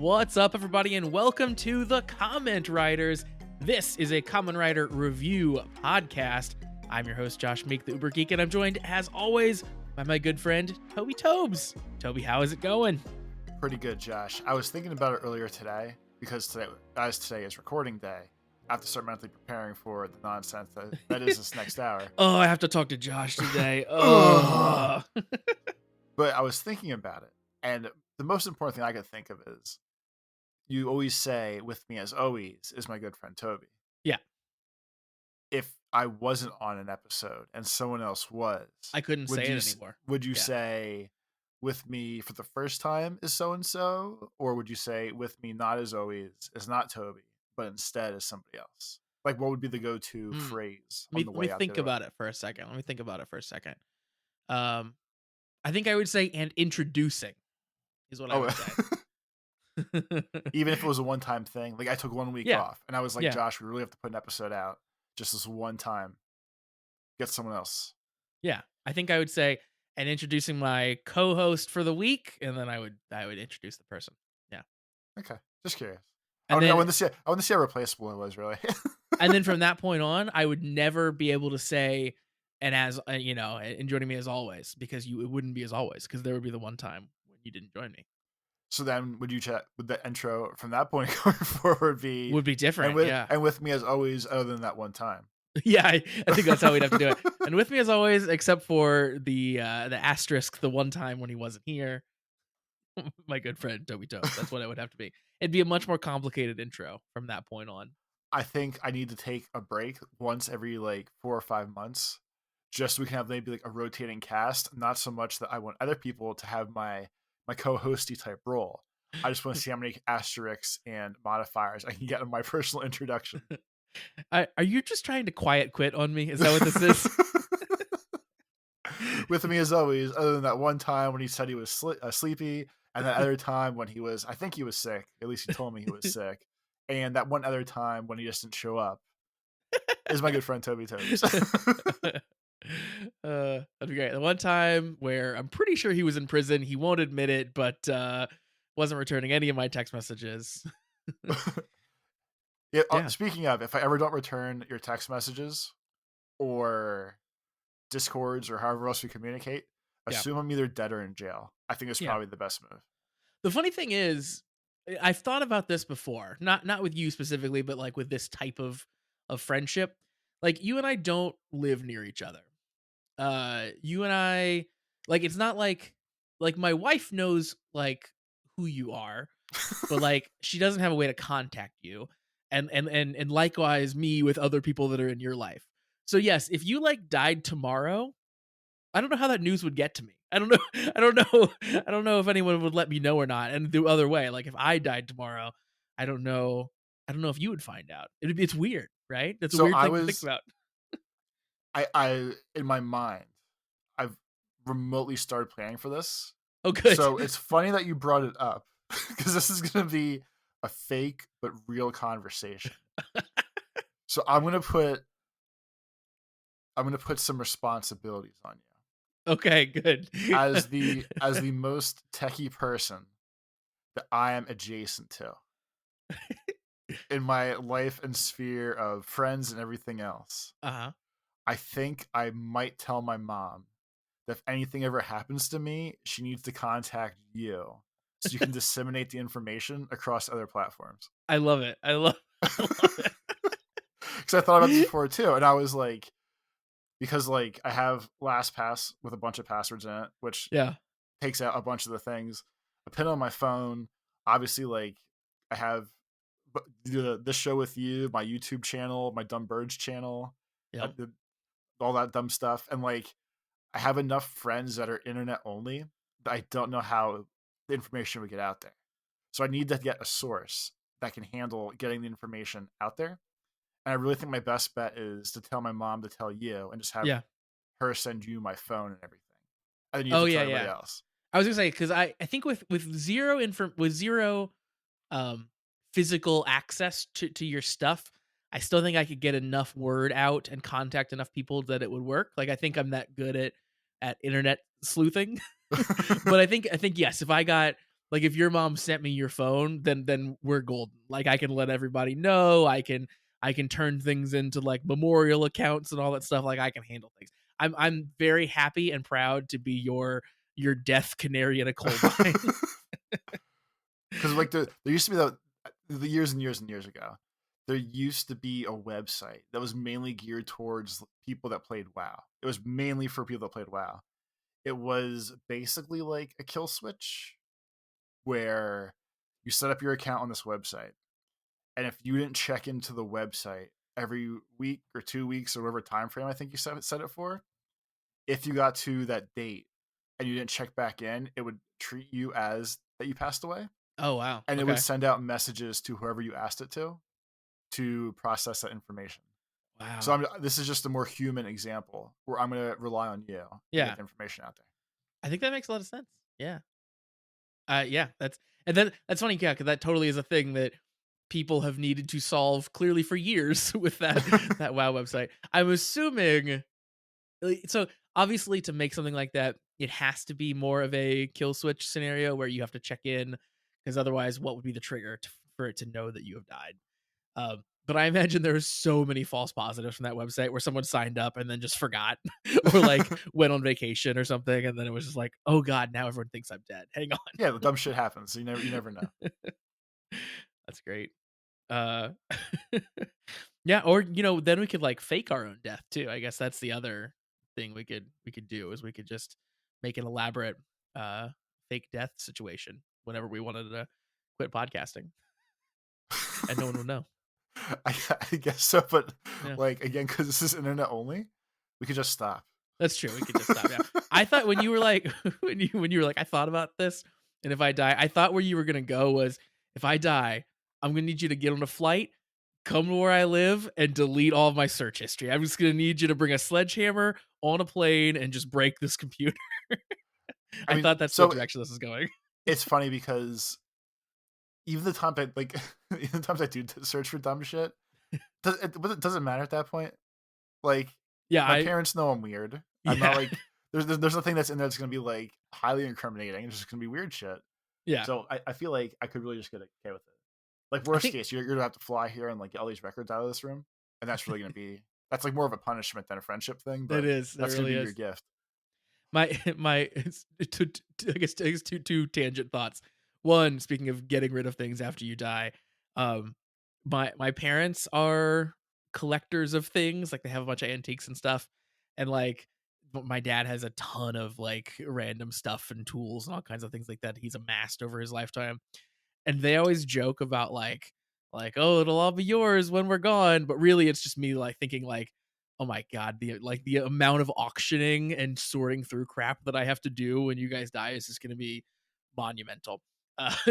What's up, everybody, and welcome to the Comment Writers. This is a Kamen Rider review podcast. I'm your host, Josh Meek, the Uber Geek, and I'm joined, as always, by my good friend, Toby Tobes. Toby, how is it going? Pretty good, Josh. I was thinking about it earlier today, because today is recording day. I have to start mentally preparing for the nonsense that is this next hour. Oh, I have to talk to Josh today. Oh. But I was thinking about it, and the most important thing I could think of is, you always say, with me as always, is my good friend Toby. Yeah. If I wasn't on an episode and someone else was, I couldn't say it anymore. Would you say, with me for the first time is so-and-so? Or would you say, with me not as always is not Toby, but instead is somebody else? Like, what would be the go-to phrase on the way Let out me think the door? about it for a second. I think I would say, and introducing is what I would say. Even if it was a one-time thing, like I took 1 week off and I was like, Josh, we really have to put an episode out just this one time. Get someone else. Yeah, I think I would say, and introducing my co-host for the week, and then I would introduce the person. Yeah. Okay, just curious. And I want to see how replaceable it was, really. And then from that point on, I would never be able to say, and as and joining me as always, because it wouldn't be as always, because there would be the one time when you didn't join me. So then, would the intro from that point going forward would be different? And with me as always, other than that one time. Yeah, I think that's how we'd have to do it. And with me as always, except for the asterisk, the one time when he wasn't here, my good friend Toby Toes. That's what it would have to be. It'd be a much more complicated intro from that point on. I think I need to take a break once every 4 or 5 months, just so we can have maybe a rotating cast. Not so much that I want other people to have my co-hosty type role. I just want to see how many asterisks and modifiers I can get in my personal introduction. Are you just trying to quiet quit on me? Is that what this is? With me as always, other than that one time when he said he was sleepy, and that other time when I think he was sick. At least he told me he was sick. And that one other time when he just didn't show up is my good friend Toby Toes. That'd be great. The one time where I'm pretty sure he was in prison. He won't admit it, but wasn't returning any of my text messages. Yeah. Speaking of, if I ever don't return your text messages or Discords or however else we communicate, assume I'm either dead or in jail. I think it's probably the best move. The funny thing is, I've thought about this before, not with you specifically, but with this type of friendship. You and I don't live near each other. You and I, it's not like my wife knows who you are, but she doesn't have a way to contact you. And likewise me with other people that are in your life. So yes, if you died tomorrow, I don't know how that news would get to me. I don't know if anyone would let me know or not. And the other way, if I died tomorrow, I don't know if you would find out. It's weird, right? That's a weird thing to think about. I in my mind, I've remotely started planning for this. Oh, good. So it's funny that you brought it up, because this is going to be a fake but real conversation. So I'm gonna put some responsibilities on you. Okay, good. as the most techie person that I am adjacent to in my life and sphere of friends and everything else. I think I might tell my mom that if anything ever happens to me, she needs to contact you, so you can disseminate the information across other platforms. I love it. I love it. Because I thought about this before too, and I was because I have LastPass with a bunch of passwords in it, which takes out a bunch of the things. A pin on my phone, obviously, I have this show with you, my YouTube channel, my Dumb Birds channel, all that dumb stuff, and I have enough friends that are internet only that I don't know how the information would get out there. So I need to get a source that can handle getting the information out there. And I really think my best bet is to tell my mom to tell you and just have her send you my phone and everything. And then you have to tell everybody else. I was gonna say, because I think with zero physical access to your stuff, I still think I could get enough word out and contact enough people that it would work. I think I'm that good at internet sleuthing. But I think yes, if I got Like if your mom sent me your phone, then we're golden. Like I can let everybody know. I can turn things into like memorial accounts and all that stuff. Like I can handle things. I'm very happy and proud to be your death canary in a coal mine. Because like there used to be the years and years and years ago, there used to be a website that was mainly geared towards people that played WoW. It was mainly for people that played WoW. It was basically like a kill switch where you set up your account on this website, and if you didn't check into the website every week or 2 weeks or whatever time frame I think you set it for, if you got to that date and you didn't check back in, it would treat you as that you passed away, Oh wow. and it would Okay. send out messages to whoever you asked it to process that information. So Wow. this is just a more human example where I'm going to rely on you to get Yeah. the information out there. I think that makes a lot of sense. Yeah. Yeah, that's funny, yeah, because that totally is a thing that people have needed to solve clearly for years with that WoW website. I'm assuming so obviously to make something like that, it has to be more of a kill switch scenario where you have to check in, because otherwise, what would be the trigger for it to know that you have died? But I imagine there's so many false positives from that website where someone signed up and then just forgot or like went on vacation or something, and then it was just like, oh god, now everyone thinks I'm dead. Hang on. Yeah, the dumb shit happens. You never know. That's great. Uh, yeah, or then we could like fake our own death too. I guess that's the other thing we could do is we could just make an elaborate uh fake death situation whenever we wanted to quit podcasting, and no one would know. I guess so, but Yeah, like again, because this is internet only, we could just stop. that's true. We could just stop. Yeah, I thought when you were like when you were like I thought about this, and if I die, I thought where you were gonna go was if I die, I'm gonna need you to get on a flight, come to where I live, and delete all of my search history. I'm just gonna need you to bring a sledgehammer on a plane and just break this computer. I I mean, thought that's the so direction this is going. it's funny because even the time I like, even the times I do search for dumb shit, it doesn't matter at that point. Like, Yeah, my I parents know I'm weird. I'm not yeah. like there's nothing that's in there that's gonna be like highly incriminating. It's just gonna be weird shit. Yeah. So I feel like I could really just get okay with it. Like I worst think case, you're gonna have to fly here and like get all these records out of this room, and that's really gonna be that's like more of a punishment than a friendship thing, it but is. That that's gonna really be your is. gift. My I guess two tangent thoughts. One, speaking of getting rid of things after you die, um, my parents are collectors of things. Like they have a bunch of antiques and stuff, and like my dad has a ton of like random stuff and tools and all kinds of things like that he's amassed over his lifetime. And they always joke about like oh it'll all be yours when we're gone, but really it's just me like thinking like oh my god the amount of auctioning and sorting through crap that I have to do when you guys die is just going to be monumental.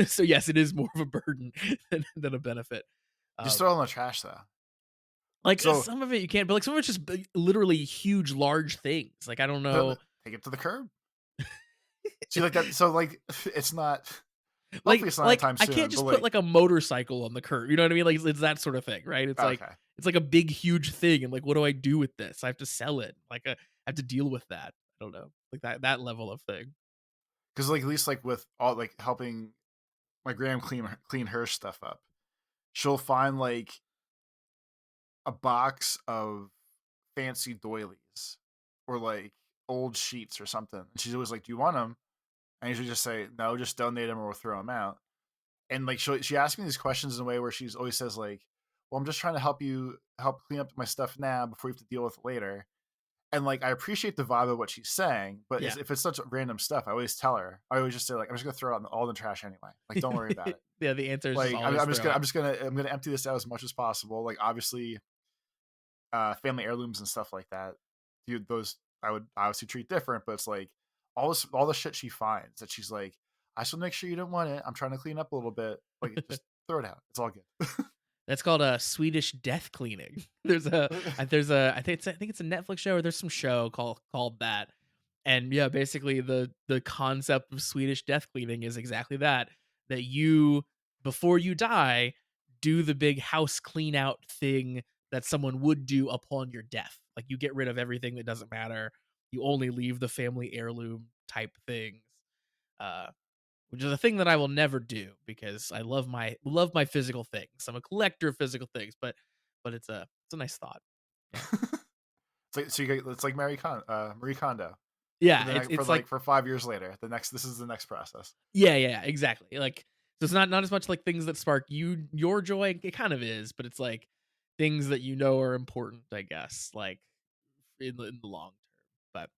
So yes, it is more of a burden than a benefit. Just um throw it in the trash though. like So some of it you can't, but like some of it's just literally huge large things like I don't know. take it to the curb. See, like that. So like it's not. Hopefully, Like it's not like, anytime I can't soon. But just put, like, like, a motorcycle on the curb, you know what I mean? Like, it's that sort of thing, right? okay, It's like a big, huge thing, and, like, what do I do with this? I have to sell it. Like, I have to deal with that. I don't know. Like, that level of thing. because like at least like with all like helping my gram clean her stuff up, she'll find like a box of fancy doilies or like old sheets or something. And she's always like, "Do you want them?" I usually just say, "No, just donate them or we'll throw them out." And like she asks me these questions in a way where she's always says like, "Well, I'm just trying to help clean up my stuff now before you have to deal with it later." And like I appreciate the vibe of what she's saying, but Yeah. if it's such random stuff, I always tell her. I always just say like, "I'm just gonna throw it all in the trash anyway. Like, don't worry about it." Yeah, the answer is just Like always throw it. I'm gonna empty this out as much as possible. Like obviously, family heirlooms and stuff like that. Dude, those I would obviously treat different, but it's like all the shit she finds that she's like, I just want to make sure you don't want it. I'm trying to clean up a little bit. Like just throw it out. It's all good. That's called a Swedish death cleaning. I think it's a Netflix show or there's some show called that. And yeah, basically the concept of Swedish death cleaning is exactly that. That you before you die do the big house clean out thing that someone would do upon your death. Like you get rid of everything that doesn't matter. You only leave the family heirloom type things. Uh which is a thing that I will never do because I love my physical things. I'm a collector of physical things, but it's a nice thought. Yeah. It's like so you get, it's like Marie Kondo for Yeah, the it's next, for it's like like for 5 years later. This is the next process. yeah, exactly. Like so it's not as much like things that spark your joy. It kind of is, but it's like things that you know are important, I guess, like in the long term.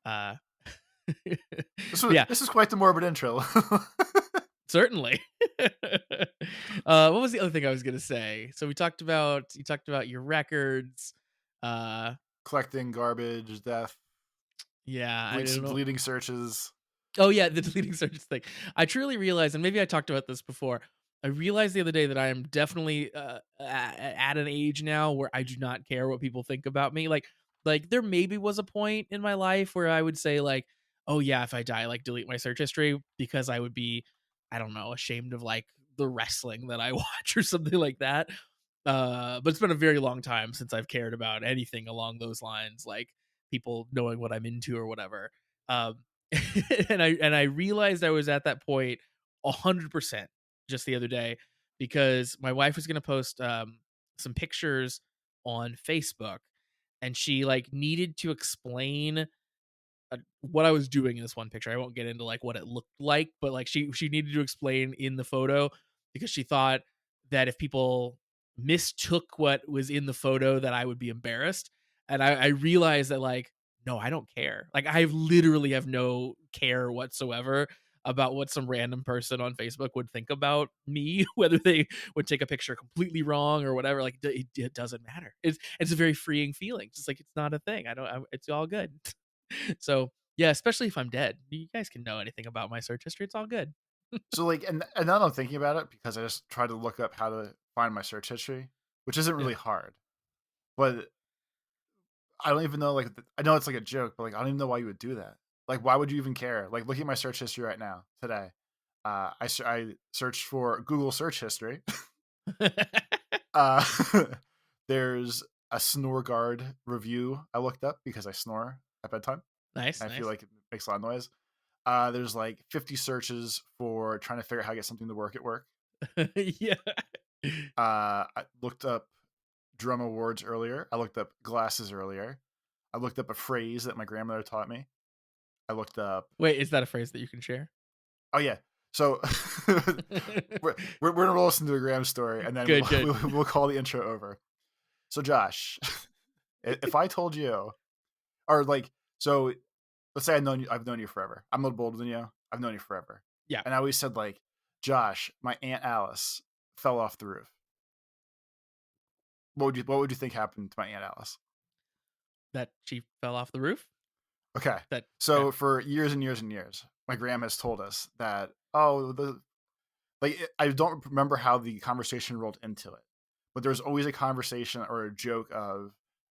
But yeah, This is quite the morbid intro. certainly. What was the other thing I was gonna say? So we talked about you talked about your records. Uh Collecting garbage, death, yeah, I don't know. deleting searches. Oh yeah, the deleting searches thing. I truly realized, and maybe I talked about this before. I realized the other day that I am definitely at an age now where I do not care what people think about me. Like there maybe was a point in my life where I would say like, oh yeah, if I die, like delete my search history because I would be, I don't know, ashamed of like the wrestling that I watch or something like that. But it's been a very long time since I've cared about anything along those lines, like people knowing what I'm into or whatever. Um, and I realized I was at that point 100% just the other day because my wife was gonna post some pictures on Facebook, and she like needed to explain what I was doing in this one picture. I won't get into like what it looked like, but like she needed to explain in the photo because she thought that if people mistook what was in the photo that I would be embarrassed. And I realized that like, no, I don't care. Like I literally have no care whatsoever about what some random person on Facebook would think about me, whether they would take a picture completely wrong or whatever. Like it doesn't matter. It's a very freeing feeling. Just like it's not a thing. It's all good. So, yeah, especially if I'm dead. You guys can know anything about my search history, it's all good. So like, and now I'm thinking about it because I just tried to look up how to find my search history, which isn't Yeah. really hard. But I don't even know. Like, I know it's like a joke, but like, I don't even know why you would do that. Like, why would you even care? Like, look at my search history right now today. I searched for Google search history. Uh, there's a snore guard review I looked up because I snore at bedtime. Nice, I feel nice. like it makes a lot of noise. There's like 50 searches for trying to figure out how to get something to work at work. Yeah. I looked up drum awards earlier. I looked up glasses earlier. I looked up a phrase that my grandmother taught me. I looked up. Wait, is that a phrase that you can share? Oh yeah. So we're gonna roll this into a Graham story, and then Good, good. we'll call the intro over. So Josh, if I told you, or like, so let's say I've known you forever. I'm a little older than you. I've known you forever, Yeah. and I always said like, Josh, my Aunt Alice fell off the roof. What would you think happened to my Aunt Alice? That she fell off the roof? Okay. That okay. So for years and years and years, my grandma has told us that, oh, I don't remember how the conversation rolled into it, but there was always a conversation or a joke of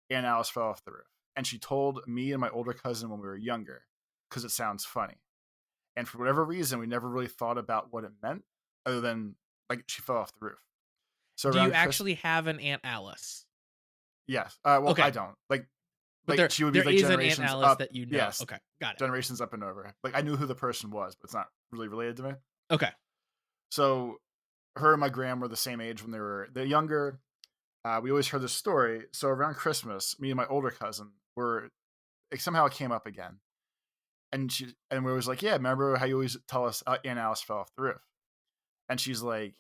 Aunt Alice fell off the roof. And she told me and my older cousin when we were younger because it sounds funny. And for whatever reason, we never really thought about what it meant other than like she fell off the roof. So Do you around Chris, actually have an Aunt Alice? yes. Well, I Okay. don't But like there she would be there like is an Aunt generations Alice up. that you know. Yes, Okay. Got it. generations up and over. Like I knew who the person was, but it's not really related to me. Okay. So her and my grandma were the same age when they're younger. We always heard this story. So around Christmas, me and my older cousin were like, somehow it came up again, and we was like, yeah, remember how you always tell us Aunt Alice fell off the roof? And she's like,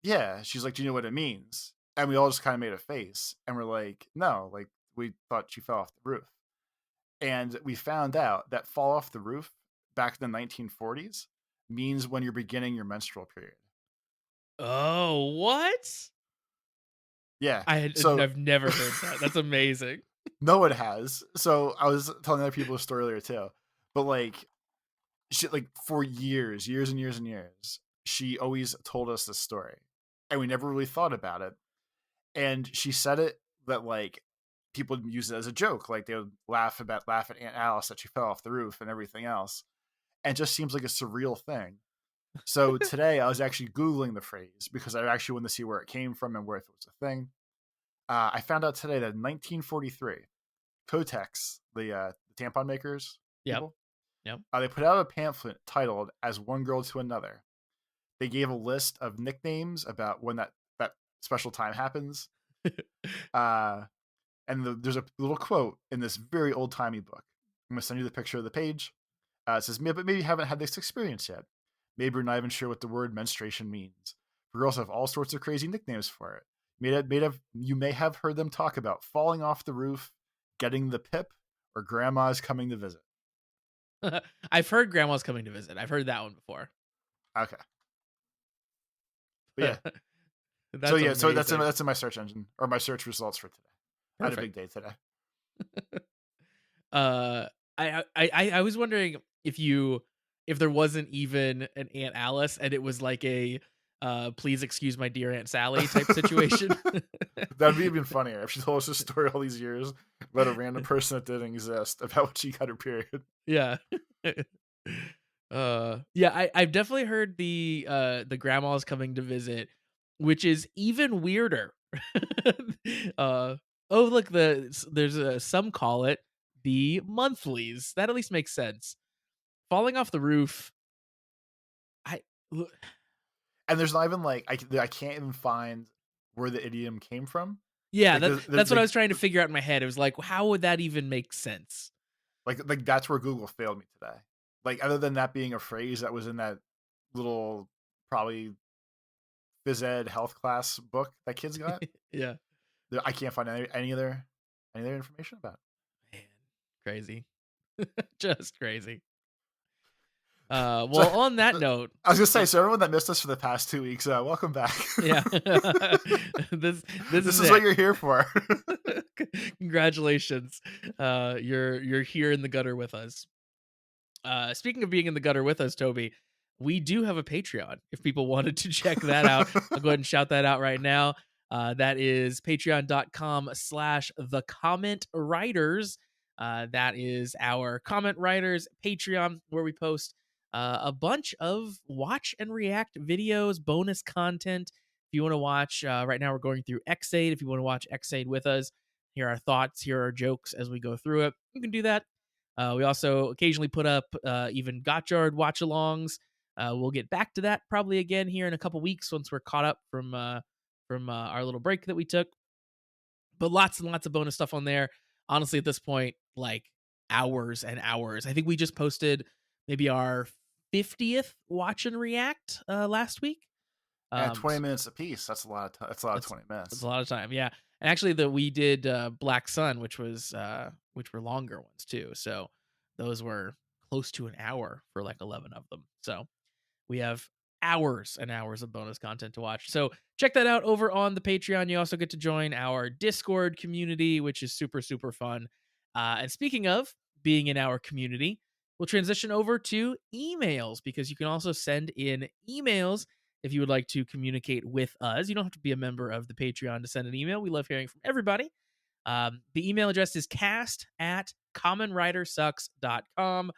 yeah. She's like, do you know what it means? And we all just kind of made a face, and we're like, no, like we thought she fell off the roof. And we found out that fall off the roof back in the 1940s means when you're beginning your menstrual period. Oh, what? Yeah. So I've never heard that. That's amazing. no one has. So I was telling other people a story earlier too. But like she like for years and years and years, she always told us this story. And we never really thought about it. And she said it that like people would use it as a joke. Like they would laugh at Aunt Alice that she fell off the roof and everything else. And it just seems like a surreal thing. So today I was actually Googling the phrase because I actually wanted to see where it came from and where it was a thing. I found out today that in 1943, Kotex, the tampon makers, Yep. people, Yep. They put out a pamphlet titled "As One Girl to Another." They gave a list of nicknames about when that special time happens. Uh, there's a little quote in this very old timey book. I'm gonna send you the picture of the page. It says, "But maybe you haven't had this experience yet. Maybe you're not even sure what the word menstruation means. Girls have all sorts of crazy nicknames for it. You may have heard them talk about falling off the roof, getting the pip, or grandma's coming to visit." I've heard grandma's coming to visit. I've heard that one before. Okay, but yeah. That's So amazing. that's in my search engine or my search results for today. I had a big Perfect. day today. uh, I was wondering if there wasn't even an Aunt Alice and it was like a please excuse my dear Aunt Sally type situation. That'd be even funnier if she told us a story all these years about a random person that didn't exist about what she got her period. Yeah. Yeah, I've definitely heard the grandma's coming to visit, which is even weirder. uh oh look, there's some call it the monthlies. That at least makes sense. Falling off the roof, I l- And there's not even like I can't even find where the idiom came from. yeah, Like that's what I was trying to figure out in my head. It was like, how would that even make sense? like that's where Google failed me today. Like other than that being a phrase that was in that little probably phys ed health class book that kids got, Yeah. I can't find any other information about Man, crazy. Just crazy. it. Well, on that So note, I was gonna say, so everyone that missed us for the past 2 weeks, welcome back. yeah. this this This is is what it. you're here for. Congratulations. You're here in the gutter with us. Speaking of being in the gutter with us, Toby, we do have a Patreon. If people wanted to check that out, I'll go ahead and shout that out right now. That is patreon.com/ the comment writers. That is our comment writers Patreon, where we post a bunch of watch and react videos, bonus content. If you want to watch, right now we're going through X8. If you want to watch X8 with us, here are our thoughts, here are our jokes as we go through it. You can do that. We also occasionally put up even Gotchard watch alongs. We'll get back to that probably again here in a couple weeks once we're caught up from our little break that we took. But lots and lots of bonus stuff on there. Honestly, at this point, like hours and hours. I think we just posted maybe our 50th watch and react last week. And 20 minutes a piece. That's a lot of that's a lot of That's 20 that's minutes. a lot of time. Yeah. And actually we did Black Sun, which were longer ones too. So those were close to an hour for like 11 of them. So we have hours and hours of bonus content to watch. So check that out over on the Patreon. You also get to join our Discord community, which is super, super fun. And speaking of being in our community, we'll transition over to emails because you can also send in emails if you would like to communicate with us. You don't have to be a member of the Patreon to send an email. We love hearing from everybody. The email address is cast@commonwritersucks.com.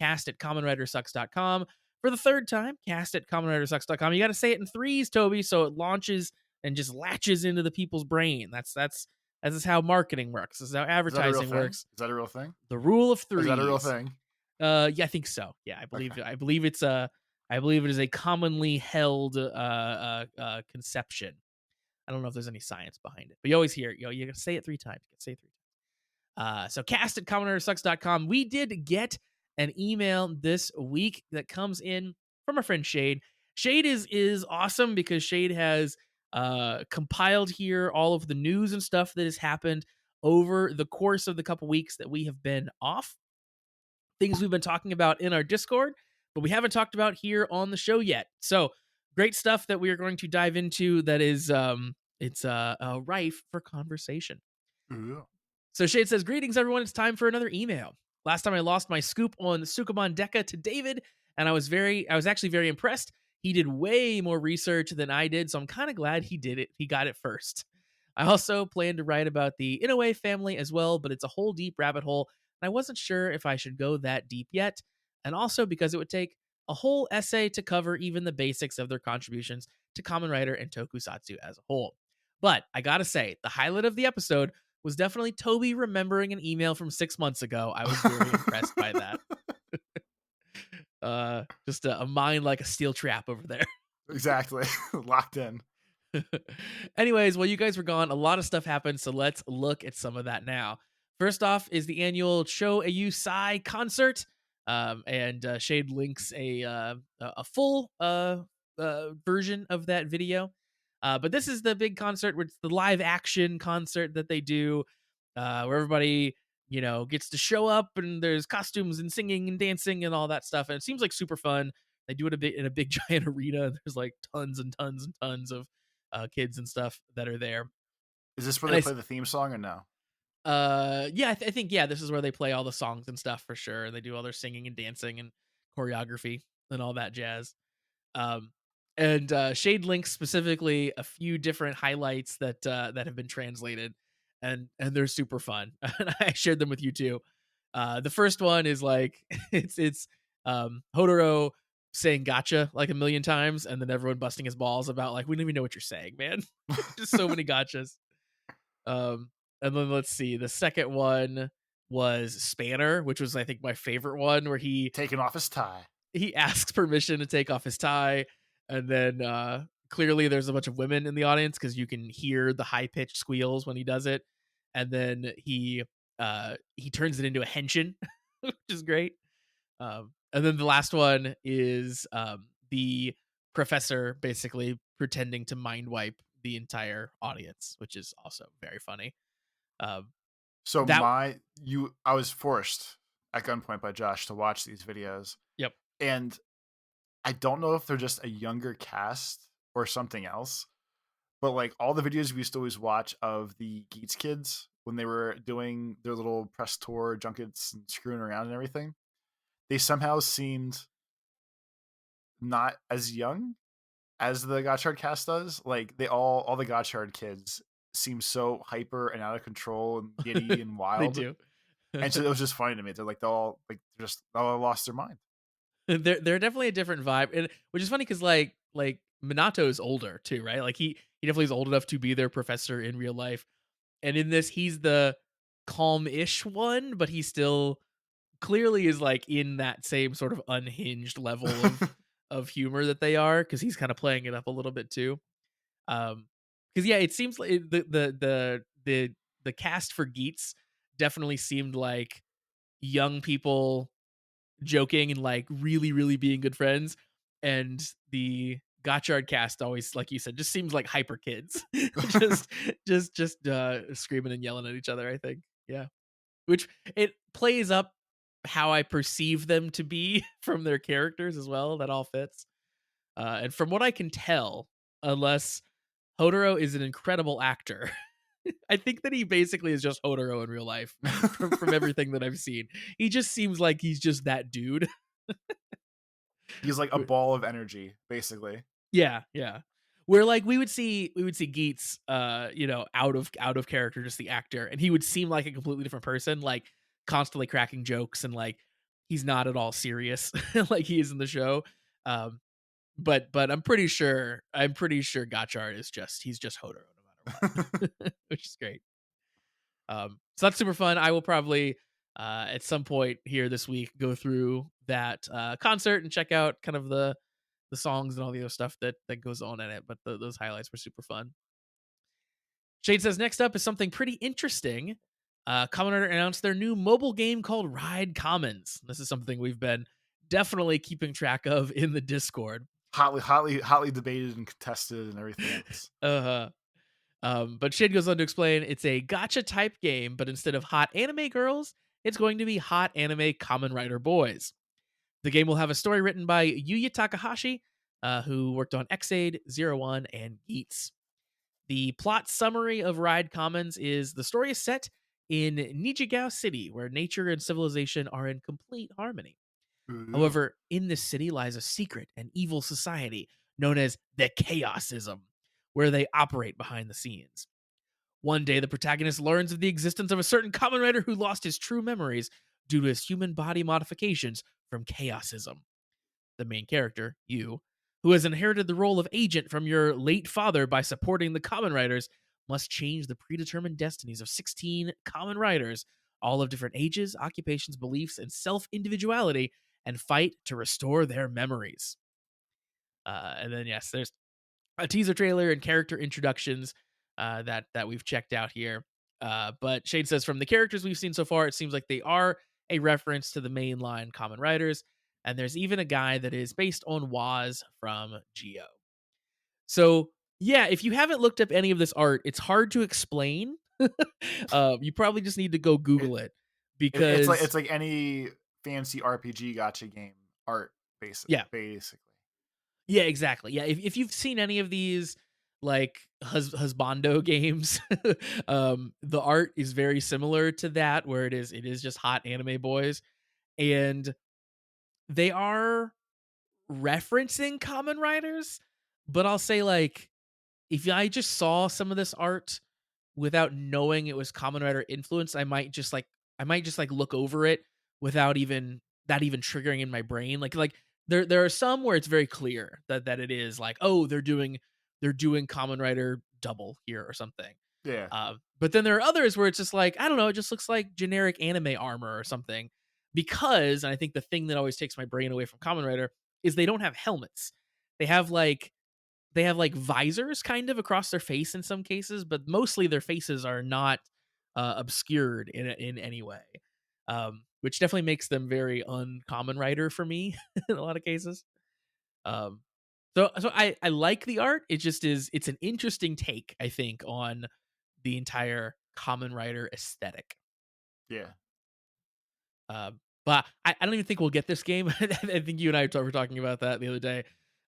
Cast@commonwritersucks.com. For the third time, cast@commonwritersucks.com. You got to say it in threes, Toby, so it launches and just latches into the people's brain. That's how marketing works. This is how Is that a real advertising thing? works. Is that a real thing? The rule of Is that a real threes. thing? Yeah, I think so. Yeah, Okay. I believe it is a commonly held conception. I don't know if there's any science behind it, but you always hear it. You gotta say it three times. You gotta say it three times. So cast@commonwritersucks.com. We did get an email this week that comes in from our friend Shade. Shade is awesome because Shade has compiled here all of the news and stuff that has happened over the course of the couple weeks that we have been off. Things we've been talking about in our Discord, but we haven't talked about here on the show yet. So great stuff that we are going to dive into that is it's rife for conversation. Ooh. So Shade says, "Greetings, everyone. It's time for another email. Last time I lost my scoop on Sukumon Deka to David, and I was actually very impressed. He did way more research than I did, so I'm kind of glad he did it. He got it first. I also plan to write about the Inoue family as well, but it's a whole deep rabbit hole, and I wasn't sure if I should go that deep yet, and also because it would take a whole essay to cover even the basics of their contributions to Kamen Rider and Tokusatsu as a whole. But I gotta say, the highlight of the episode was definitely Toby remembering an email from 6 months ago. I was very impressed by that." Just a mind like a steel trap over there. Exactly. Locked in. Anyways, while you guys were gone, a lot of stuff happened, so let's look at some of that now. First off is the annual Cho Ayu Sai concert, and Shade links a full version of that video. But this is the big concert, where it's the live action concert that they do, where everybody gets to show up and there's costumes and singing and dancing and all that stuff, and it seems like super fun. They do it a bit in a big giant arena. There's like tons and tons and tons of kids and stuff that are there. Is this where And they play the theme song or no? yeah, I think yeah, this is where they play all the songs and stuff for sure. They do all their singing and dancing and choreography and all that jazz. Um, and Shade links specifically a few different highlights that have been translated, and they're super fun. And I shared them with you too. The first one is like it's Hodoro saying gotcha like a million times, and then everyone busting his balls about like, we don't even know what you're saying, man. Just so many gotchas. Um, and then let's see. The second one was Spanner, which was I think my favorite one, where Taking off his tie. he asks permission to take off his tie, and then clearly there's a bunch of women in the audience because you can hear the high pitched squeals when he does it, and then he turns it into a henshin, which is great. And then the last one is the professor basically pretending to mind wipe the entire audience, which is also very funny. Um, So that I was forced at gunpoint by Josh to watch these videos. Yep. And I don't know if they're just a younger cast or something else, but like all the videos we used to always watch of the Geets kids when they were doing their little press tour junkets and screwing around and everything, they somehow seemed not as young as the Gotchard cast does. Like all the Gotchard kids seem so hyper and out of control and giddy and they wild. do. And so it was just funny to me. They're like they all lost their mind. They're definitely a different vibe, and which is funny because like Minato is older too, right? Like he definitely is old enough to be their professor in real life, and in this he's the calm-ish one, but he still clearly is like in that same sort of unhinged level of humor that they are, because he's kind of playing it up a little bit too. Because yeah, it seems like the cast for Geets definitely seemed like young people joking and like really really being good friends, and the Gotchard cast always, like you said, just seems like hyper kids, just screaming and yelling at each other. I think, yeah, which it plays up how I perceive them to be from their characters as well. That all fits. And from what I can tell, unless Hodoro is an incredible actor, I think that he basically is just Hodoro in real life from everything that I've seen. He just seems like he's just that dude. He's like a ball of energy, basically. Yeah, yeah. Where like we would see Geets out of character, just the actor, and he would seem like a completely different person, like constantly cracking jokes, and like he's not at all serious like he is in the show. But I'm pretty sure Gotchard is he's just Hodoro no matter what. Which is great. So that's super fun. I will probably at some point here this week go through that concert and check out kind of the songs and all the other stuff that goes on in it. But those highlights were super fun. Shade says next up is something pretty interesting. Kamen Rider announced their new mobile game called Ride Commons. This is something we've been definitely keeping track of in the Discord. Hotly debated and contested and everything else. But Shade goes on to explain it's a gacha type game, but instead of hot anime girls, it's going to be hot anime Kamen Rider boys. The game will have a story written by Yuya Takahashi, who worked on Xaid, 01, and Geets. The plot summary of Ride Commons is the story is set in Nijigao City, where nature and civilization are in complete harmony. Ooh. However, in this city lies a secret and evil society known as the Chaosism, where they operate behind the scenes. One day, the protagonist learns of the existence of a certain Kamen Rider who lost his true memories due to his human body modifications from Chaosism. The main character, you, who has inherited the role of agent from your late father by supporting the Kamen Riders, must change the predetermined destinies of 16 Kamen Riders, all of different ages, occupations, beliefs, and self-individuality, and fight to restore their memories. And then yes, there's a teaser trailer and character introductions that we've checked out here. But Shade says from the characters we've seen so far, it seems like they are a reference to the mainline Kamen Riders, and there's even a guy that is based on Waz from Geo. So yeah, if you haven't looked up any of this art, it's hard to explain. You probably just need to go It, Google it it's like because any fancy RPG gotcha game art, yeah, basically. yeah, exactly. Yeah, if you've seen any of these like husbando games, the art is very similar to that, where it is just hot anime boys, and they are referencing Common Riders, but I'll say like if I just saw some of this art without knowing it was Kamen Rider influence, I might just like look over it without even that even triggering in my brain. Like there are some where it's very clear that it is like, oh, they're doing Kamen Rider double here or something. Yeah, But then there are others where it's just like, I don't know, it just looks like generic anime armor or something. Because, and I think the thing that always takes my brain away from Kamen Rider is they don't have helmets. They have like visors kind of across their face in some cases, but mostly their faces are not obscured in any way, which definitely makes them very uncommon writer for me in a lot of cases. Um, so I like the art. It's an interesting take, I think, on the entire common writer aesthetic. yeah. Uh, but I don't even think we'll get this game. I think you and I were talking about that the other day. I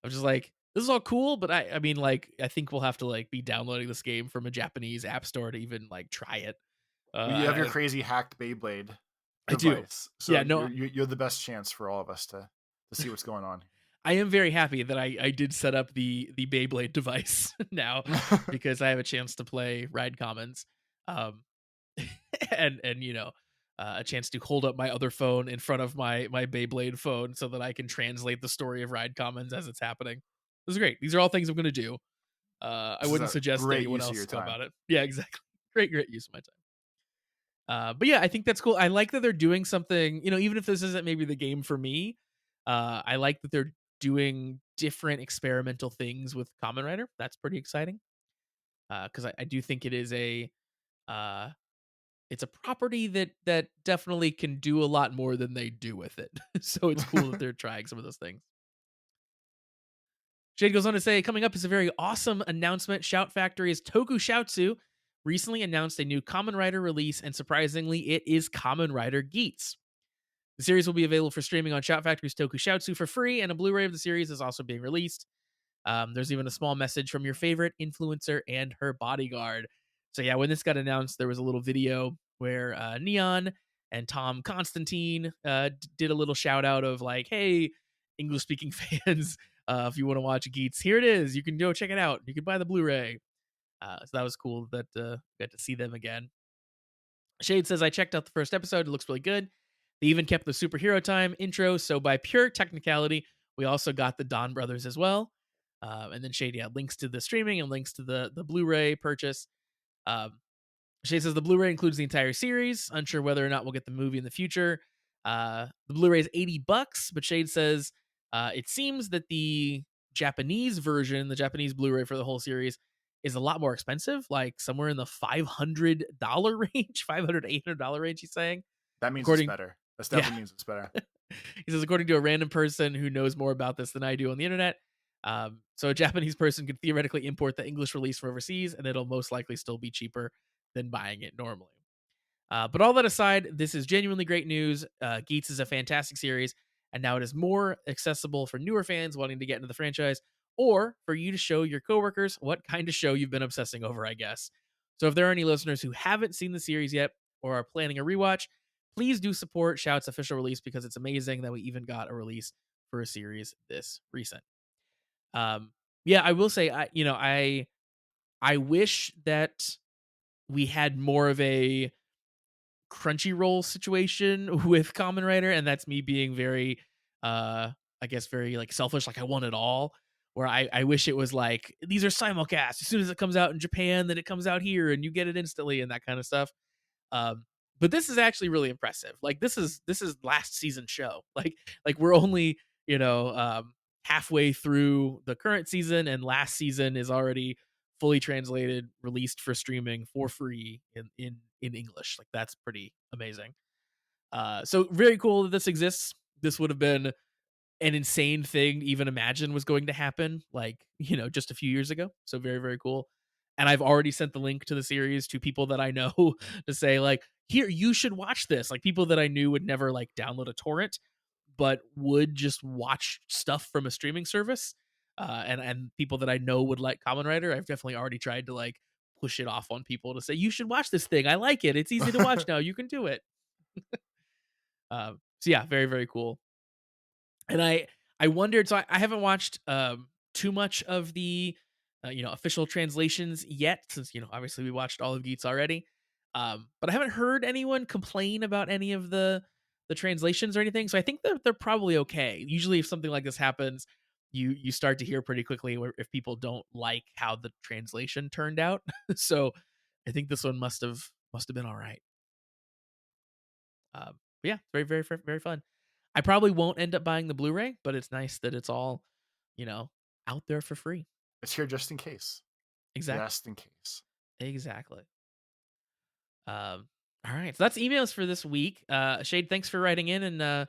was just like, this is all cool, but I mean, like, I think we'll have to like be downloading this game from a Japanese app store to even like try it. Well, you have your I, crazy hacked Beyblade I do. device, so Yeah, no, you're the best chance for all of us to see what's going on. I am very happy that I did set up the Beyblade device now because I have a chance to play Ride Commons, um, and a chance to hold up my other phone in front of my Beyblade phone so that I can translate the story of Ride Commons as it's happening. This is great. These are all things I'm going to do. I This is wouldn't a suggest great anyone use of else your go time. about it. Yeah, exactly. Great use of my time. But yeah, I think that's cool. I like that they're doing something, even if this isn't maybe the game for me. I like that they're doing different experimental things with Kamen Rider. That's pretty exciting. Because I do think uh, it's a property that definitely can do a lot more than they do with it. So it's cool that they're trying some of those things. Shade goes on to say, coming up is a very awesome announcement. Shout Factory's tokusatsu recently announced a new Kamen Rider release, and surprisingly, it is Kamen Rider Geats. The series will be available for streaming on Shout Factory's tokusatsu for free, and a Blu-ray of the series is also being released. There's even a small message from your favorite influencer and her bodyguard. So yeah, when this got announced, there was a little video where Neon and Tom Constantine did a little shout out of like, "Hey, English speaking fans, if you want to watch Geats, here it is. You can go check it out. You can buy the Blu-ray." So that was cool that got to see them again. Shade says, I checked out the first episode. It looks really good. They even kept the superhero time intro. So by pure technicality, we also got the Don brothers as well. And then Shade, yeah, links to the streaming and links to the Blu-ray purchase. Um, Shade says the Blu-ray includes the entire series. Unsure whether or not we'll get the movie in the future. The Blu-ray is $80, but Shade says it seems that the Japanese version, the Japanese Blu-ray for the whole series, is a lot more expensive, like somewhere in the $500 range, $500 $800 range. He's saying, That means it's according, better. That yeah, definitely means it's better. he says according to a random person who knows more about this than I do on the internet. So a Japanese person could theoretically import the English release from overseas, and it'll most likely still be cheaper than buying it normally. But all that aside, this is genuinely great news. Geats is a fantastic series, and now it is more accessible for newer fans wanting to get into the franchise, or for you to show your coworkers what kind of show you've been obsessing over, I guess. So if there are any listeners who haven't seen the series yet or are planning a rewatch, please do support Shout's official release because it's amazing that we even got a release for a series this recent. Um, yeah, I will say, I wish that we had more of a Crunchyroll situation with Kamen Rider, and that's me being very, I guess, very like selfish. Like I want it all. Where I wish it was like these are simulcast. As soon as it comes out in Japan, then it comes out here, and you get it instantly, and that kind of stuff. Um, But this is actually really impressive. Like this is last season show. Like we're only, you know, halfway through the current season, and last season is already fully translated, released for streaming for free in English. Like that's pretty amazing. So very cool that this exists. This would have been an insane thing to even imagine was going to happen, like, you know, just a few years ago. So very, very cool. And I've already sent the link to the series to people that I know to say, like, here, you should watch this. Like people that I knew would never like download a torrent, but would just watch stuff from a streaming service. And people that I know would like Kamen Rider. I've definitely already tried to like push it off on people to say, you should watch this thing. I like it. It's easy to watch now. You can do it. So yeah, very, very cool. And I wondered, so I haven't watched too much of the you know, official translations yet, since, you know, obviously we watched all of Geats already. But I haven't heard anyone complain about any of the translations or anything, so I think they're probably okay. Usually if something like this happens, you start to hear pretty quickly if people don't like how the translation turned out. So I think this one must have been all right. But yeah, very, very, very fun. I probably won't end up buying the Blu-ray, but it's nice that it's all, you know, out there for free. It's here just in case. Exactly. Just in case. Exactly. All right. So that's emails for this week. Shade, thanks for writing in and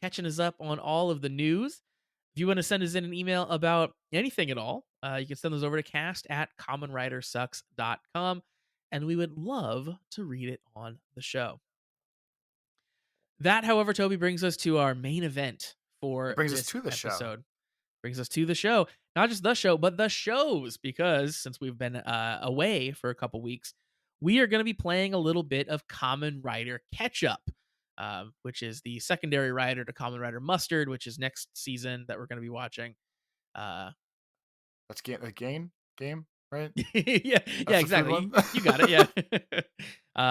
catching us up on all of the news. If you want to send us in an email about anything at all, you can send those over to cast@commonwritersucks.com, and we would love to read it on the show. That, however, Toby, brings us to our main event for It brings us this to the show. episode. Brings us to the show. Not just the show, but the shows, because since we've been away for a couple weeks, we are going to be playing a little bit of Kamen Rider Catch Up, which is the secondary rider to Kamen Rider Mustard, which is next season that we're going to be watching. That's game, right? Yeah, That's the food exactly. one. You got it. Yeah.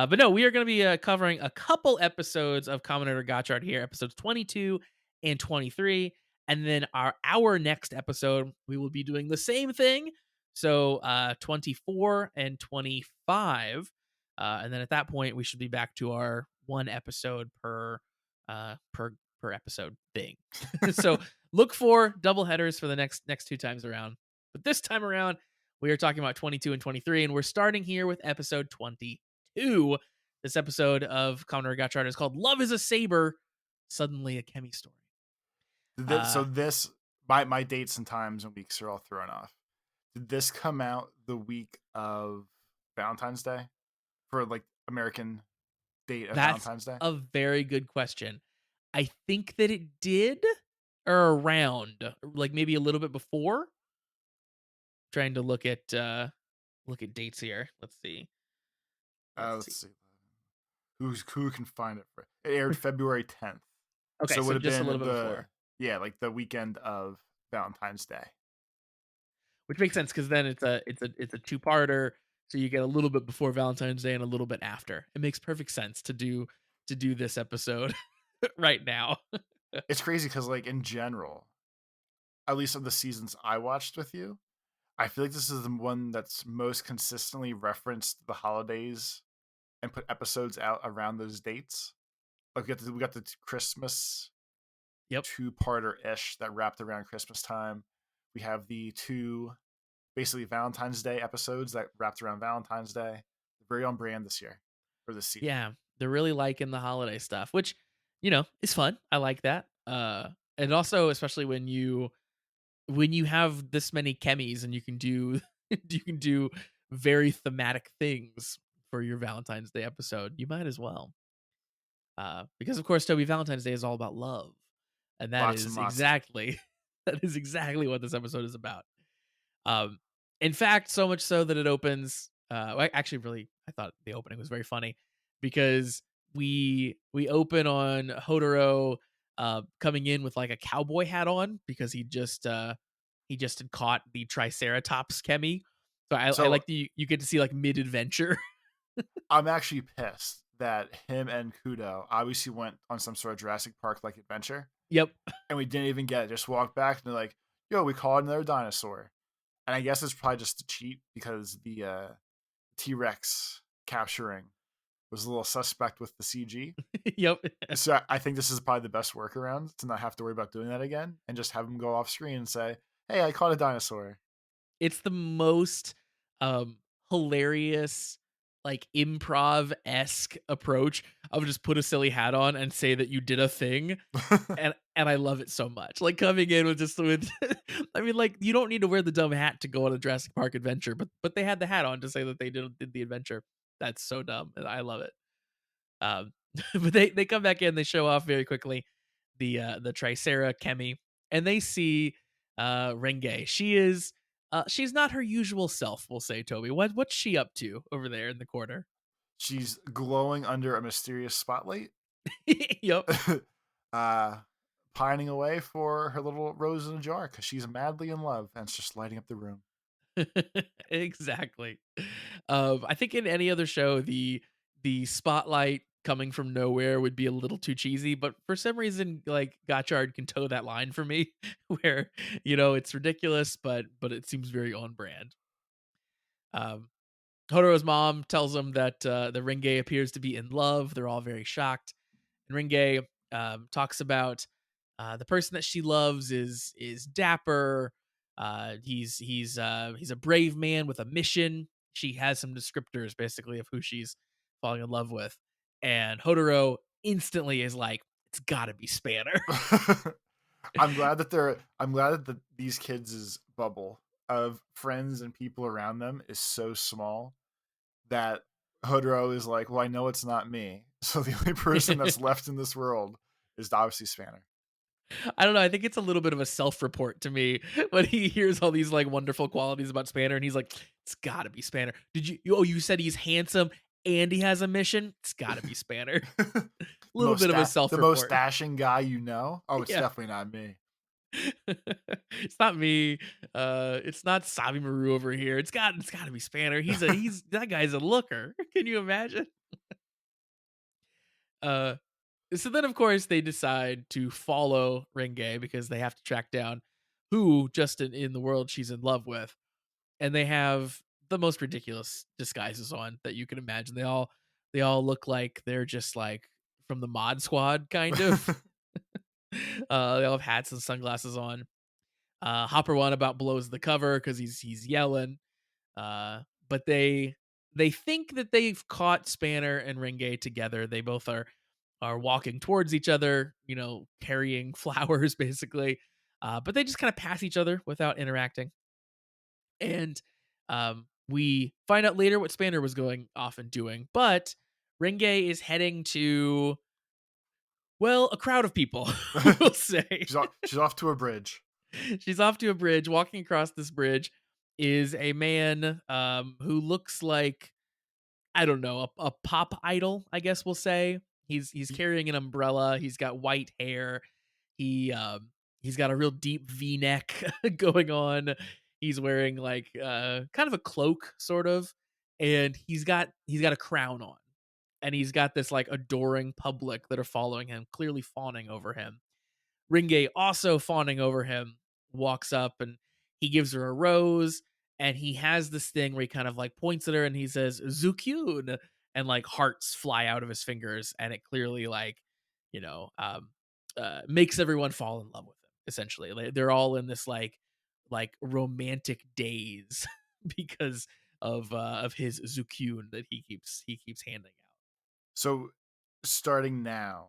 But no, we are going to be covering a couple episodes of Kamen Rider Gotchard here, episodes 22 and 23. And then our next episode, we will be doing the same thing. So 24 and 25. And then at that point, we should be back to our one episode per episode thing. So look for double headers for the next two times around. But this time around, we are talking about 22 and 23, and we're starting here with episode 22. This episode of Kamen Rider Gotchard is called Love is a Saber, Suddenly a Kemi Story. So this, my dates and times and weeks are all thrown off. Did this come out the week of Valentine's Day for like American date of Valentine's Day? A very good question. I think that it did, or around, like maybe a little bit before. Trying to look at dates here. Let's see. Let's see. Who can find it? It aired February 10th. Okay, so it would have just been a little bit before. Yeah, like the weekend of Valentine's Day. Which makes sense because then it's a two-parter, so you get a little bit before Valentine's Day and a little bit after. It makes perfect sense to do this episode right now. It's crazy because, like, in general, at least of the seasons I watched with you, I feel like this is the one that's most consistently referenced the holidays and put episodes out around those dates. Like we got the Christmas, two-parter ish that wrapped around Christmas time. We have the two basically Valentine's Day episodes that wrapped around Valentine's Day. Very on brand this year for this season. Yeah, they're really liking the holiday stuff, which, you know, is fun. I like that. And also, especially when you have this many chemis and you can do very thematic things for your Valentine's Day episode, you might as well. Because of course, Toby, Valentine's Day is all about love, and that is exactly what this episode is about. In fact, so much so that it opens. Actually, really, I thought the opening was very funny because we open on Hodoro coming in with like a cowboy hat on because he just had caught the Triceratops Kemi. So I like you get to see like mid adventure. I'm actually pissed that him and Kudo obviously went on some sort of Jurassic Park like adventure. Yep. And we didn't even get it. Just walked back and they're like, yo, we caught another dinosaur. And I guess it's probably just to cheat because the T-Rex capturing was a little suspect with the CG. Yep. So I think this is probably the best workaround to not have to worry about doing that again and just have them go off screen and say, "Hey, I caught a dinosaur." It's the most, um, hilarious, like, improv-esque approach of just put a silly hat on and say that you did a thing, and I love it so much. Like, coming in with just with I mean, like, you don't need to wear the dumb hat to go on a Jurassic Park adventure, but they had the hat on to say that they did the adventure. That's so dumb, and I love it. Um, but they come back in, they show off very quickly the Tricera Kemi, and they see Renge. She's not her usual self, we'll say, Toby. What's she up to over there in the corner? She's glowing under a mysterious spotlight, Yep. uh, pining away for her little rose in a jar because she's madly in love and it's just lighting up the room. Exactly. I think in any other show, the spotlight coming from nowhere would be a little too cheesy, but for some reason, like Gotchard can toe that line for me, where it's ridiculous, but it seems very on brand. Um, Hodoro's mom tells him that the Renge appears to be in love. They're all very shocked, and Renge talks about the person that she loves is dapper. He's a brave man with a mission. She has some descriptors basically of who she's falling in love with, and Hodoro instantly is like, "It's got to be Spanner." I'm glad that these kids' bubble of friends and people around them is so small that Hodoro is like, well, I know it's not me. So the only person that's left in this world is obviously Spanner. I don't know. I think it's a little bit of a self-report to me when he hears all these like wonderful qualities about Spanner, and he's like, "It's got to be Spanner." Did you? Oh, you said he's handsome and he has a mission. It's got to be Spanner. A little bit of a The most self-report. dashing guy you know. Oh, it's Yeah, definitely not me. it's not me. It's not Sabi Maru over here. It's got to be Spanner. He's that guy's a looker. Can you imagine? Uh, so then, of course, they decide to follow Renge because they have to track down who just in the world she's in love with. And they have the most ridiculous disguises on that you can imagine. They all look like they're just like from the Mod Squad, kind of. They all have hats and sunglasses on. Hopper one about blows the cover because he's yelling. But they think that they've caught Spanner and Renge together. They both are walking towards each other, carrying flowers basically. But they just kind of pass each other without interacting. And we find out later what Spanner was going off and doing. But Renge is heading to, well, a crowd of people, we'll say. She's off to a bridge. She's off to a bridge. Walking across this bridge is a man who looks like, I don't know, a pop idol, I guess we'll say. He's carrying an umbrella. He's got white hair. He's got a real deep V-neck going on. He's wearing like kind of a cloak, sort of, and he's got a crown on, and he's got this like adoring public that are following him, clearly fawning over him. Ringay, also fawning over him, walks up and he gives her a rose. And he has this thing where he kind of like points at her and he says, Zukyun. And like hearts fly out of his fingers. And it clearly, like, makes everyone fall in love with him, essentially. They're all in this like romantic daze because of his Zukyun that he keeps handing out. So starting now,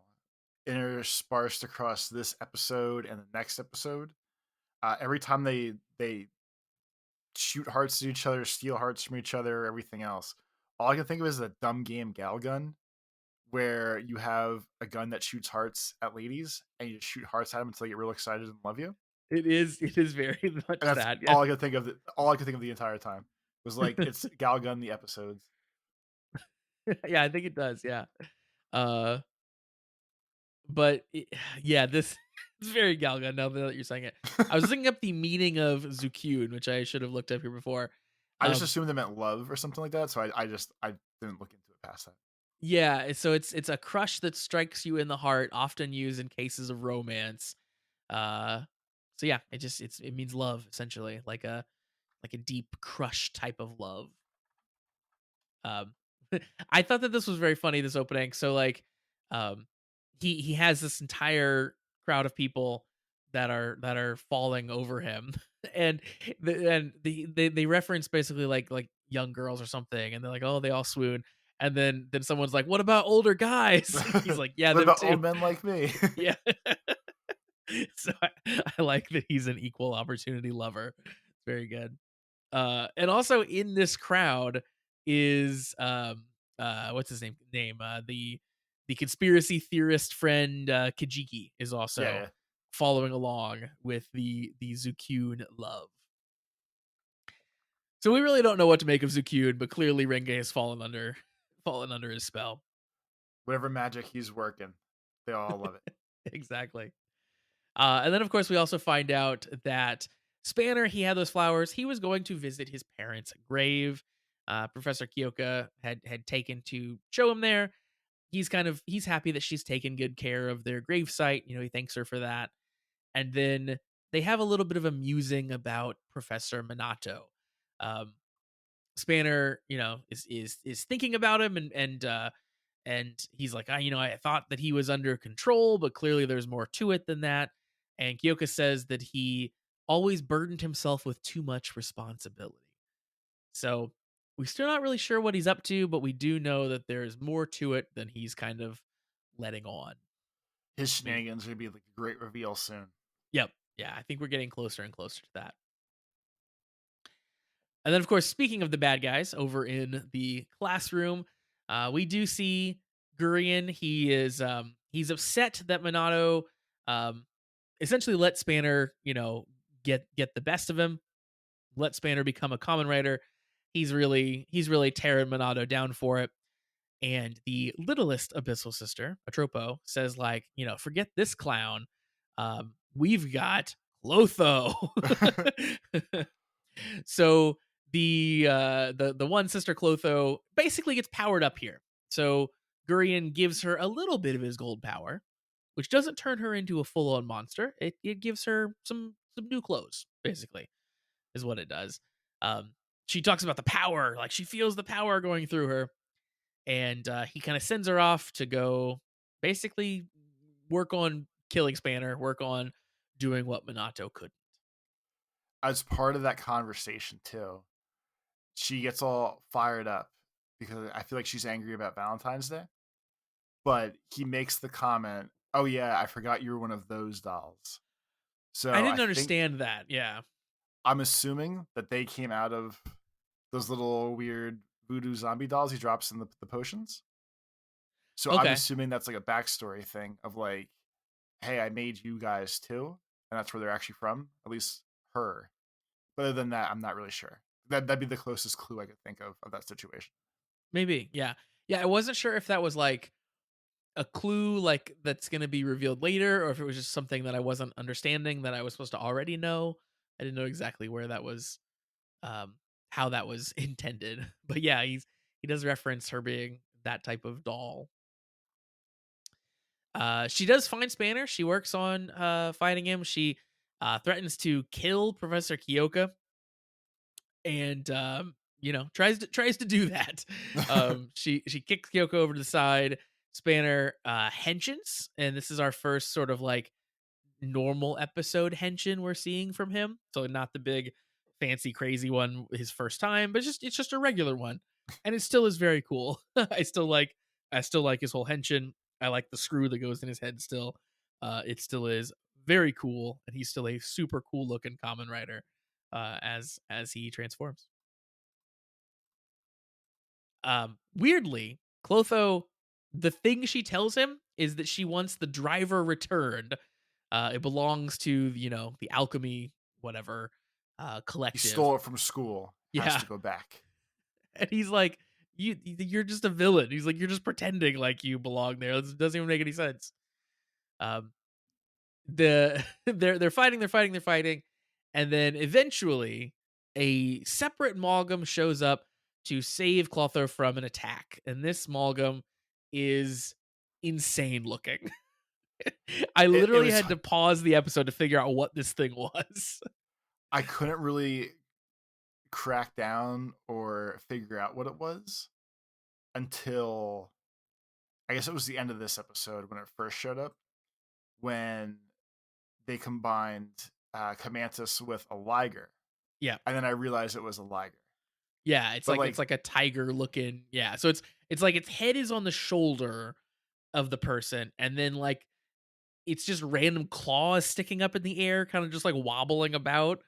interspersed across this episode and the next episode, every time they shoot hearts at each other, steal hearts from each other, everything else, all I can think of is a dumb game Gal Gun, where you have a gun that shoots hearts at ladies and you just shoot hearts at them until they get real excited and love you. It is very much And that's that, yeah. all I could think of. All I could think of the entire time was like it's Gal Gun the episodes. Yeah, I think it does, yeah. Uh, but yeah, this it's very Galga now that you're saying it. I was looking up the meaning of Zukyun, which I should have looked up here before. I just Um, assumed they meant love or something like that, so I didn't look into it past that. yeah, so it's a crush that strikes you in the heart, often used in cases of romance. Uh, so yeah, it means love essentially, like a deep crush type of love. Um, I thought that this was very funny, this opening. So like, um, he has this entire crowd of people that are falling over him, and they reference basically like young girls or something, and they're like, oh, they all swoon, and then someone's like, what about older guys? He's like, yeah, What them about too. old men like me? Yeah. So I like that he's an equal opportunity lover. Very good. And also in this crowd is what's his name? The conspiracy theorist friend Kijiki is Yeah, also yeah. following along with the Zukyun love. So we really don't know what to make of Zukyun, but clearly Renge has fallen under his spell. Whatever magic he's working, they all love it. Exactly. And then, of course, we also find out that Spanner, he had those flowers. He was going to visit his parents' grave. Professor Kyoka had taken to show him there. He's happy that she's taken good care of their gravesite. You know, he thanks her for that. And then they have a little bit of a musing about Professor Minato. Um, Spanner, you know, is thinking about him and he's like, I thought that he was under control, but clearly there's more to it than that. And Kyoka says that he always burdened himself with too much responsibility. So we're still not really sure what he's up to, but we do know that there's more to it than he's kind of letting on. His I mean, shenanigans are gonna be like a great reveal soon. yep. Yeah, I think we're getting closer and closer to that. And then, of course, speaking of the bad guys over in the classroom, we do see Gurion. He's upset that Minato um, essentially let Spanner, get the best of him, let Spanner become a common writer. He's really tearing Minato down for it. And the littlest abyssal sister, Atropo, says like, forget this clown. We've got Clotho. So the one sister Clotho basically gets powered up here. So Gurion gives her a little bit of his gold power, which doesn't turn her into a full on monster. It gives her some new clothes, basically, is what it does. She talks about the power, like she feels the power going through her, and he kind of sends her off to go basically work on killing Spanner, work on doing what Minato couldn't. As part of that conversation too, she gets all fired up because I feel like she's angry about Valentine's Day. But he makes the comment, "Oh yeah, I forgot you were one of those dolls." I So I didn't think understand that. Yeah. I'm assuming that they came out of those little weird voodoo zombie dolls he drops in the potions. So I'm Okay. assuming that's like a backstory thing of like, hey, I made you guys too, and that's where they're actually from. At least her. But other than that, I'm not really sure. That'd be the closest clue I could think of that situation. Maybe. Yeah. Yeah. I wasn't sure if that was like a clue, like that's going to be revealed later, or if it was just something that I wasn't understanding that I was supposed to already know. I didn't know exactly where that was, um, how that was intended. But yeah, he does reference her being that type of doll. She does find Spanner. She works on fighting him. She threatens to kill Professor Kyoka, and tries to do that. She kicks Kyoko over to the side. Spanner henshins, and this is our first sort of like normal episode henshin we're seeing from him. So not the big fancy crazy one his first time, but it's just a regular one. And it still is very cool. I still like his whole henshin. I like the screw that goes in his head still. It still is very cool, and he's still a super cool looking common writer as he transforms. Weirdly, Clotho, the thing she tells him is that she wants the driver returned. It belongs to, the alchemy, whatever, He collective. stole it from school, has Yeah. to go back. And he's like, you're just a villain. He's like, you're just pretending like you belong there. It doesn't even make any sense. Um, they're fighting, they're fighting, and then eventually a separate Malgam shows up to save Clotho from an attack. And this Malgam is insane looking. I It literally was had to pause the episode to figure out what this thing was. I couldn't really crack down or figure out what it was. until I guess it was the end of this episode when it first showed up, when they combined Camantis with a liger, Yeah. and then I realized it was a liger. Yeah, But it's like a tiger looking, yeah, so it's like its head is on the shoulder of the person, and then, like, it's just random claws sticking up in the air, kinda just, like, wobbling about,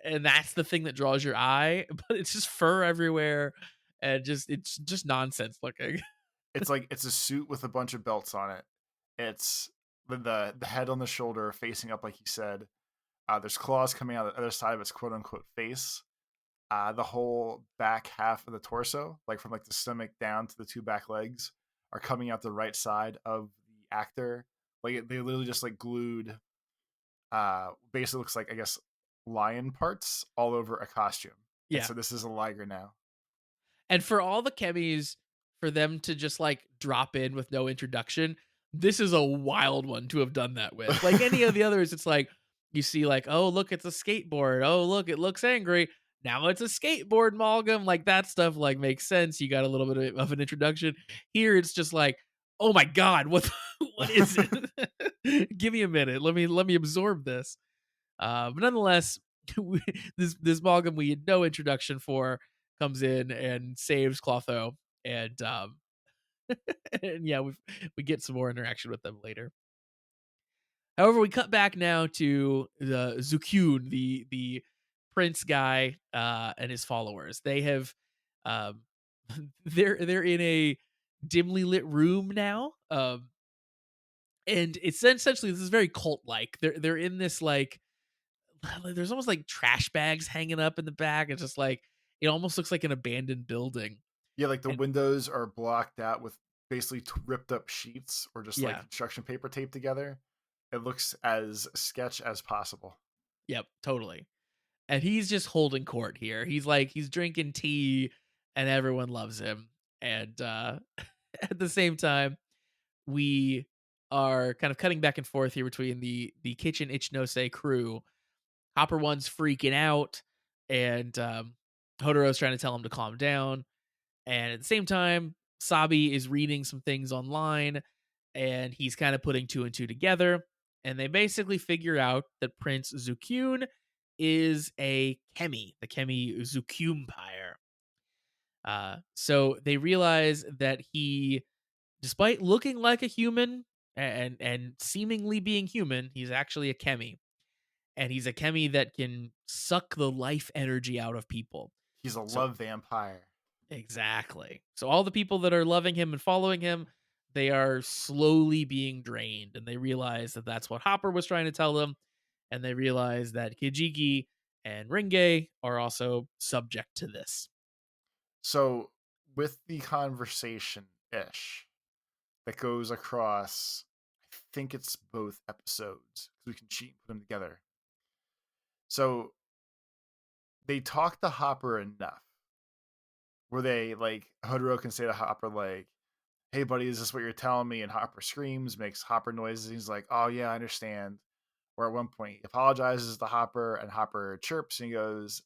and that's the thing that draws your eye, but it's just fur everywhere, and it's just nonsense looking. it's like it's a suit with a bunch of belts on it. It's the head on the shoulder facing up, like you said. There's claws coming out the other side of its quote unquote face. The whole back half of the torso, like from like the stomach down to the two back legs, are coming out the right side of the actor. Like they literally just like glued. Basically looks like, I guess, lion parts all over a costume. And Yeah. so this is a liger now. And for all the chemis, for them to just like drop in with no introduction, this is a wild one to have done that with. Like any of the others, it's like you see, like, oh, look, it's a skateboard. Oh, look, it looks angry. Now it's a skateboard amalgam. Like that stuff like makes sense. You got a little bit of an introduction. Here it's just like, oh my God, what what is it? Give me a minute. Let me absorb this. But nonetheless, this Malgam we had no introduction for comes in and saves Clotho, and and yeah, we get some more interaction with them later. However, we cut back now to the Zukyun, the prince guy, and his followers. They have um, they're in a dimly lit room now, and it's essentially this is very cult like. They're in this like there's almost like trash bags hanging up in the back. It's just like it almost looks like an abandoned building. Yeah, like the And windows are blocked out with basically ripped up sheets or just like yeah, construction paper taped together. It looks as sketch as possible. yep, totally. And he's just holding court here. He's like he's drinking tea and everyone loves him. And at the same time, we are kind of cutting back and forth here between the kitchen Ichinose crew. Hopper One's freaking out, and Hodoro's trying to tell him to calm down. And at the same time, Sabi is reading some things online and he's kind of putting two and two together. And they basically figure out that Prince Zukyun is a Kemi, the Kemi Zukyumpire. So they realize that he, despite looking like a human and seemingly being human, he's actually a Kemi. And he's a Kemi that can suck the life energy out of people. He's a So love vampire. exactly. So all the people that are loving him and following him, they are slowly being drained, and they realize that that's what Hopper was trying to tell them, and they realize that Kijiki and Ringe are also subject to this. So with the conversation ish that goes across, I think it's both episodes because we can cheat and put them together. So they talk to Hopper enough where they like Hodoro can say to Hopper like, "Hey buddy, is this what you're telling me?" And Hopper screams, makes Hopper noises. He's like, "Oh yeah, I understand." Or at one point he apologizes to Hopper and Hopper chirps and he goes,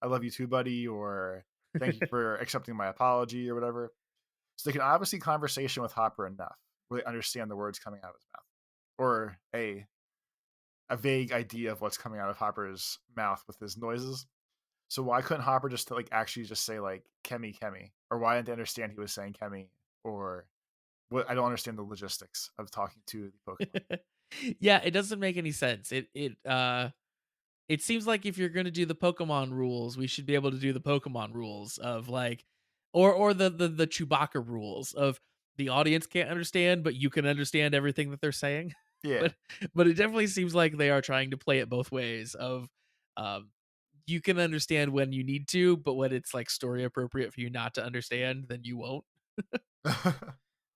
"I love you too, buddy," or "Thank you for accepting my apology," or whatever. So they can obviously conversation with Hopper enough where they understand the words coming out of his mouth. Or a vague idea of what's coming out of Hopper's mouth with his noises. So why couldn't Hopper just like actually just say like Kemi Kemi? Or why didn't they understand he was saying Kemi? Or what? I don't understand the logistics of talking to the Pokemon. Yeah, it doesn't make any sense. It seems like if you're going to do the Pokemon rules, we should be able to do the Pokemon rules of like or the Chewbacca rules of the audience can't understand but you can understand everything that they're saying. Yeah. but but it definitely seems like they are trying to play it both ways of um you can understand when you need to, but when it's like story appropriate for you not to understand, then you won't.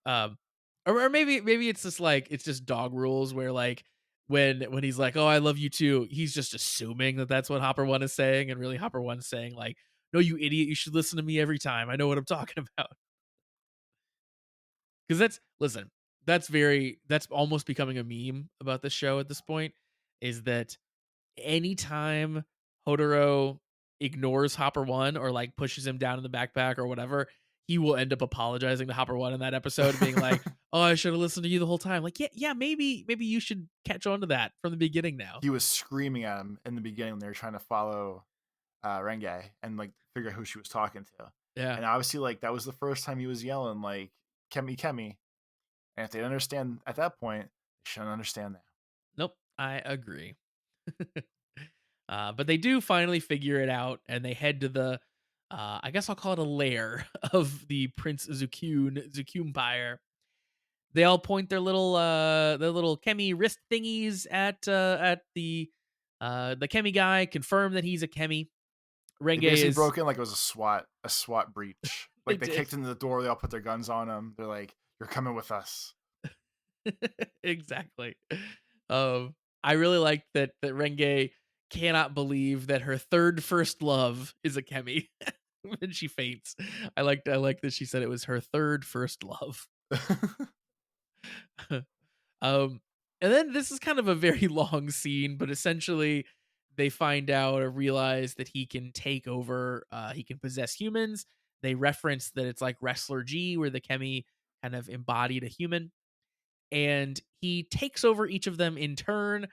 Um, or maybe it's just like it's just dog rules where like when he's like, "Oh, I love you too," he's just assuming that that's what Hopper One is saying, and really Hopper One's saying like, "No, you idiot! You should listen to me every time. I know what I'm talking about." Because that's almost becoming a meme about the show at this point. Is that anytime Hodoro ignores Hopper One or like pushes him down in the backpack or whatever, he will end up apologizing to Hopper One in that episode, being like, "Oh, I should have listened to you the whole time." Like, yeah, maybe you should catch on to that from the beginning now. He was screaming at him in the beginning when they were trying to follow Renge and like figure out who she was talking to. Yeah. And obviously, like that was the first time he was yelling like "Kemi, Kemi," and if they understand at that point, they shouldn't understand now. Nope, I agree. But they do finally figure it out, and they head to the, I guess I'll call it a lair of the Prince Zukumpire. They all point their little Kemi wrist thingies at the Kemi guy, confirm that he's a Kemi. They Renge basically is broke in like it was a SWAT breach. they Like they did kicked into the door, they all put their guns on him. They're like, "You're coming with us." exactly. I really like that Renge cannot believe that her third first love is a Kemi when she faints. I like that she said it was her third first love. um, and then this is kind of a very long scene, but essentially they find out or realize that he can take over. He can possess humans. They reference that it's like Wrestler G, where the Kemi kind of embodied a human, and he takes over each of them in turn,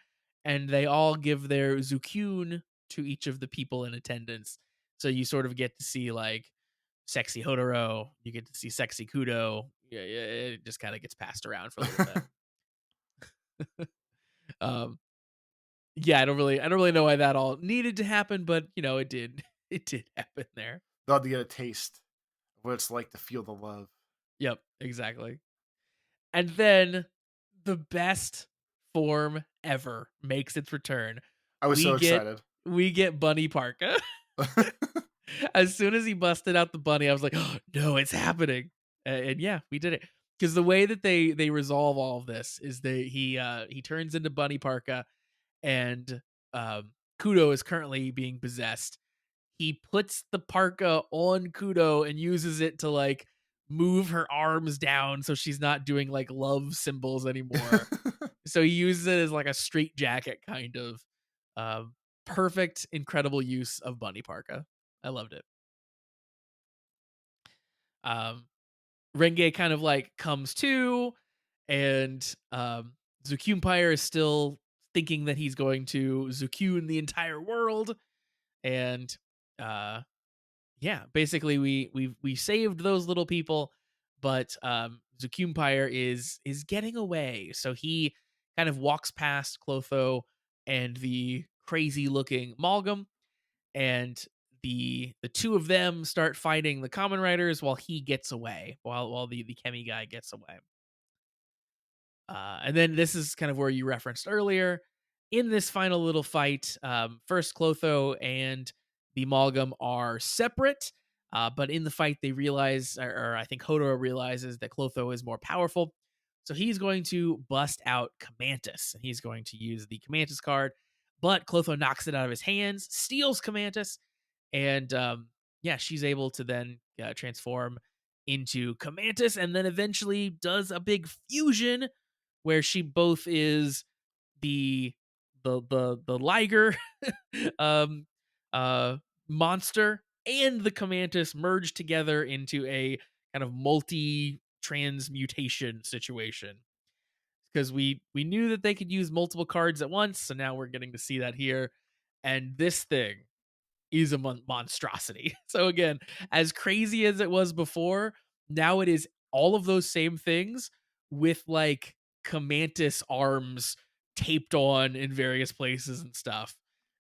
and they all give their Zukyun to each of the people in attendance. So you sort of get to see like sexy Hodoro, you get to see sexy Kudo. Yeah, it just kind of gets passed around for a little bit. um, yeah, I don't really know why that all needed to happen, but it did. It did happen there. They'll have to get a taste of what it's like to feel the love. Yep, exactly. And then the best form ever makes its return. I was We so get excited. we get Bunny Parka. As soon as he busted out the bunny, I was like, oh, "No, it's happening!" And yeah, we did it. Because the way that they resolve all of this is he turns into Bunny Parka, and Kudo is currently being possessed. He puts the parka on Kudo and uses it to like move her arms down so she's not doing like love symbols anymore. So he uses it as like a straight jacket kind of. Um, Perfect, incredible use of bunny parka. I loved it. Um, Renge kind of like comes to, and Zukumpire is still thinking that he's going to Zukun the entire world, and uh yeah, basically we saved those little people, but Zukumpire is getting away. So he kind of walks past Clotho and the crazy looking Malgam, and the two of them start fighting the Common Riders while he gets away, while the Kemi guy gets away. And then this is kind of where you referenced earlier. In this final little fight, first Clotho and the Malgam are separate, but in the fight they realize, or I think Hodoro realizes that Clotho is more powerful. So he's going to bust out Camantus, and he's going to use the Camantus card, but Clotho knocks it out of his hands, steals Camantus, and yeah, she's able to then transform into Camantus, and then eventually does a big fusion where she both is the the liger um monster and the Camantus merged together into a kind of multi transmutation situation, because we knew that they could use multiple cards at once, so now we're getting to see that here. And this thing is a monstrosity. So again, as crazy as it was before, now it is all of those same things with like Camantis arms taped on in various places and stuff.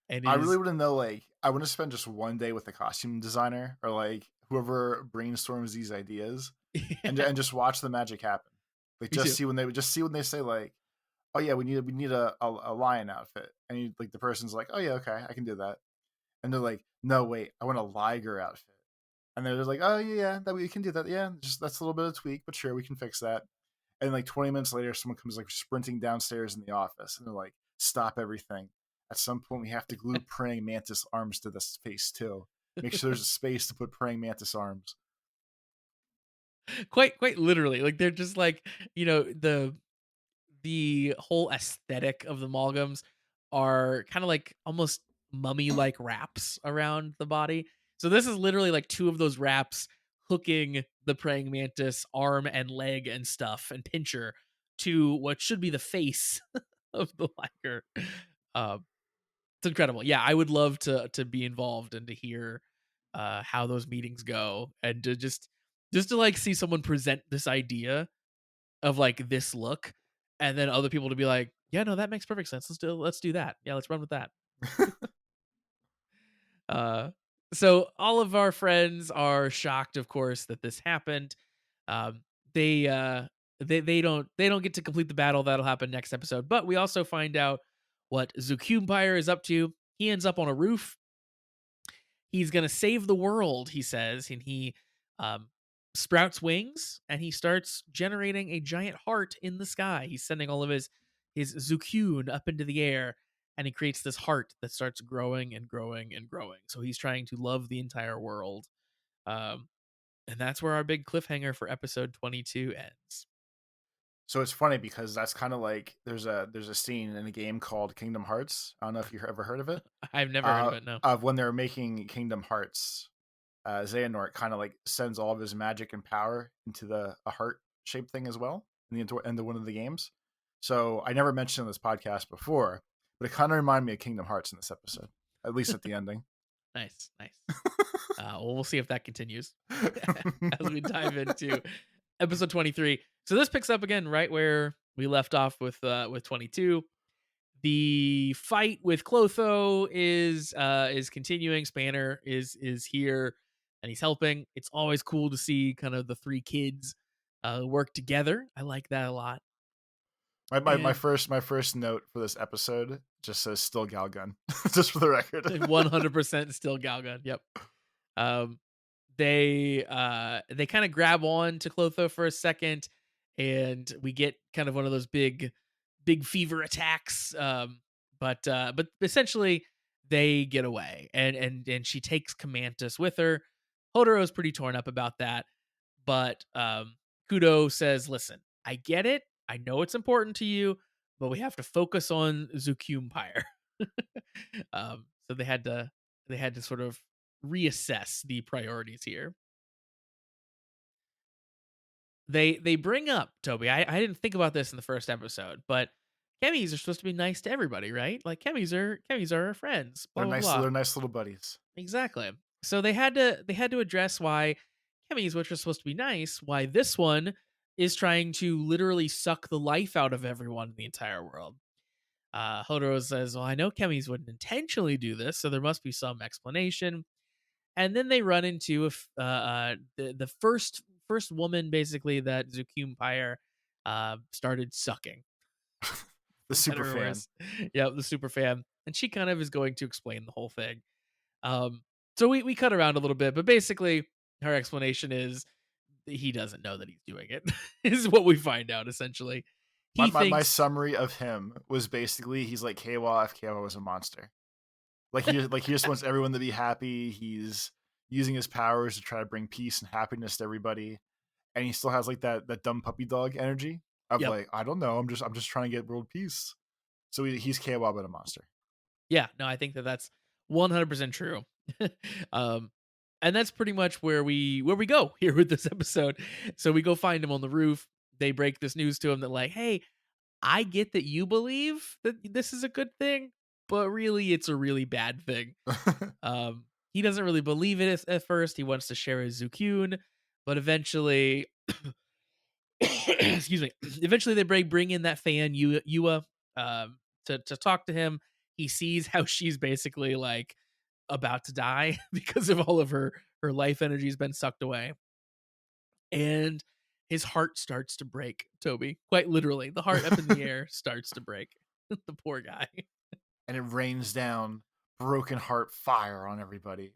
And I really is want to know, like, I want to spend just one day with the costume designer or like whoever brainstorms these ideas, and yeah, just watch the magic happen. Like, me too. just see when they say like, "Oh yeah, we need a lion outfit," and like the person's like, "Oh yeah, okay, I can do that," and they're like, "No, wait, I want a liger outfit," and they're just like, "Oh yeah, yeah, that we can do that. Yeah, just that's a little bit of tweak, but sure, we can fix that." And like 20 minutes later, someone comes like sprinting downstairs in the office, and they're like, "Stop everything! At some point, we have to glue praying mantis arms to this space too. Make sure there's a space to put praying mantis arms." Quite literally. Like they're just like, the whole aesthetic of the Malgams are kind of like almost mummy like wraps around the body. So this is literally like two of those wraps hooking the praying mantis arm and leg and stuff and pincher to what should be the face of the liger. Um, it's incredible. Yeah, I would love to be involved and to hear how those meetings go, and to just to like see someone present this idea of like this look, and then other people to be like, yeah, no, that makes perfect sense. Let's do that. Yeah, let's run with that. Uh, so all of our friends are shocked, of course, that this happened. Um, they they don't get to complete the battle. That'll happen next episode. But we also find out what Zukumpire is up to. He ends up on a roof. He's gonna save the world, he says, and he um, sprouts wings and he starts generating a giant heart in the sky. He's sending all of his Zukun up into the air, and he creates this heart that starts growing and growing and growing. So he's trying to love the entire world, um, and that's where our big cliffhanger for episode 22 ends. So it's funny because that's kind of like there's a scene in a game called Kingdom Hearts. I don't know if you've ever heard of it. I've never heard of it. No. Of when they're making Kingdom Hearts, Xehanort kind of like sends all of his magic and power into a heart shaped thing as well into one of the games. So I never mentioned this podcast before, but it kind of reminded me of Kingdom Hearts in this episode, at least at the ending. Nice. Well, we'll see if that continues as we dive into episode 23. So this picks up again right where we left off with 22. The fight with Clotho is continuing. Spanner is here and he's helping. It's always cool to see kind of the three kids work together. I like that a lot. My first note for this episode just says still Galgun, just for the record. 100% still Galgun. Yep. They kind of grab on to Clotho for a second, and we get kind of one of those big fever attacks. But essentially they get away, and she takes Kamantis with her. Hodoro's pretty torn up about that, but Kudo says, "Listen, I get it. I know it's important to you, but we have to focus on Zukumpire." So they had to sort of reassess the priorities here. They bring up, Toby, I didn't think about this in the first episode, but chemis are supposed to be nice to everybody, right? Like chemis are our friends. Blah, They're blah, nice. blah. They're nice little buddies. Exactly. So they had to address why chemis, which are supposed to be nice, why this one is trying to literally suck the life out of everyone in the entire world. Hodoro says, "Well, I know chemis wouldn't intentionally do this, so there must be some explanation." And then they run into the first woman basically that Zukumpire started sucking. The super fan. Yeah, the super fan. And she kind of is going to explain the whole thing. So we cut around a little bit, but basically her explanation is he doesn't know that he's doing it, is what we find out essentially. My summary of him was basically he's like KWA if KWA was a monster. Like he just wants everyone to be happy. He's using his powers to try to bring peace and happiness to everybody, and he still has like that dumb puppy dog energy of like, I don't know, I'm just trying to get world peace. So he's KWA but a monster. Yeah, no, I think that's 100% true. And that's pretty much where we go here with this episode. So we go find him on the roof. They break this news to him that like, hey, I get that you believe that this is a good thing, but really it's a really bad thing. He doesn't really believe it at first. He wants to share his Zukun, but eventually excuse me, eventually they bring in that fan Yua to talk to him. He sees how she's basically like about to die because of all of her life energy has been sucked away, and his heart starts to break. Toby, quite literally, the heart up in the air starts to break. The poor guy. And it rains down broken heart fire on everybody.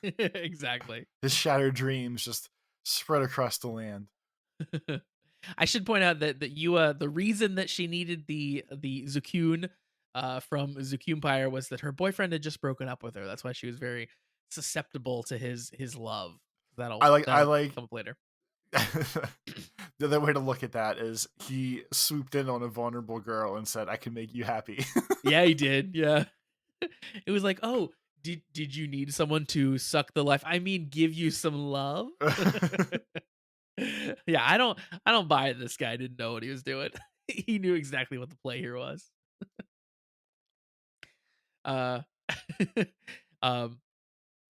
Exactly. His shattered dreams just spread across the land. I should point out that Yua, the reason that she needed the Zukun from Zukumpire was that her boyfriend had just broken up with her. That's why she was very susceptible to his love. That'll come up later. The other way to look at that is he swooped in on a vulnerable girl and said, "I can make you happy." Yeah, he did. Yeah. It was like, "Oh, Did you need someone to suck the life? I mean, give you some love? Yeah, I don't buy it this guy didn't know what he was doing. He knew exactly what the play here was. Uh, um,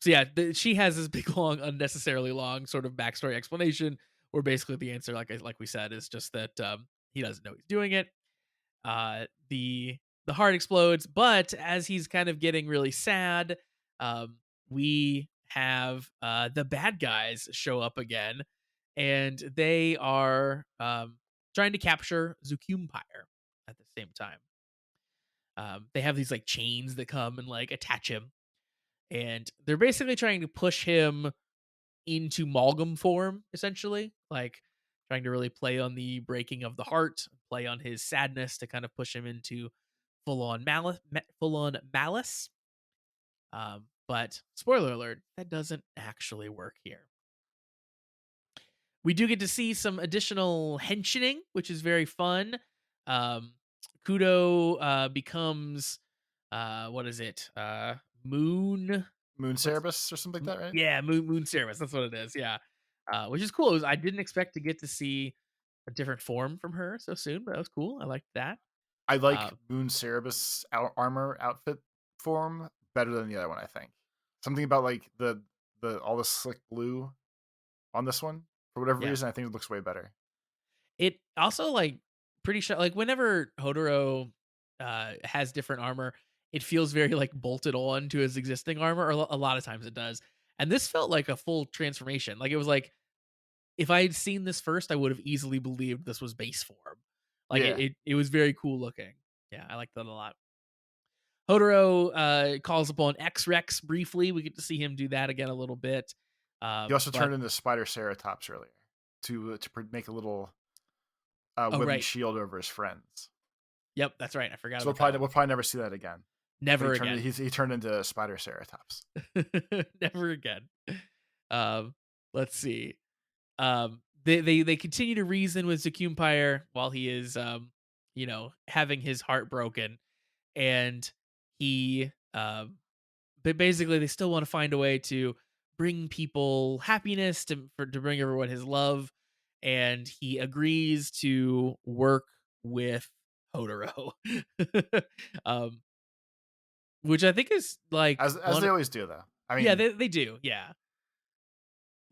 so yeah, she has this big, long, unnecessarily long sort of backstory explanation where basically the answer, like we said, is just that, he doesn't know he's doing it. The heart explodes, but as he's kind of getting really sad, um, we have the bad guys show up again, and they are trying to capture Zukumpire at the same time. They have these like chains that come and like attach him, and they're basically trying to push him into Malgam form, essentially, like trying to really play on the breaking of the heart, play on his sadness to kind of push him into full on malice. But spoiler alert, that doesn't actually work here. We do get to see some additional henching, which is very fun. Um, Kudo becomes what is it? Moon. Moon What's Cerebus or something like that, right? Yeah, Moon Service. That's what it is. Yeah, which is cool. I didn't expect to get to see a different form from her so soon, but that was cool. I liked that. I like Uh, Moon Cerebus armor outfit form better than the other one. I think something about like the all the slick blue on this one for whatever yeah. reason. I think it looks way better. It also like pretty sure like whenever Hodoro has different armor, it feels very like bolted on to his existing armor, or a lot of times it does. And this felt like a full transformation. Like it was like if I had seen this first, I would have easily believed this was base form. Like Yeah, it was very cool looking. Yeah, I like that a lot. Hodoro calls upon X Rex briefly. We get to see him do that again a little bit. he also But turned into Spider Ceratops earlier to make a little oh wooden right, shield over his friends. yep, that's right. I forgot So about that one. we'll probably never see that again. But Never again. he turned into Spider Ceratops. Never again. Um, let's see. They continue to reason with Zakumpire while he is having his heart broken, and he but basically they still want to find a way to bring people happiness to bring everyone his love, and he agrees to work with Hodoro. um, which I think is like As they always do, though. I yeah, mean, they do, yeah.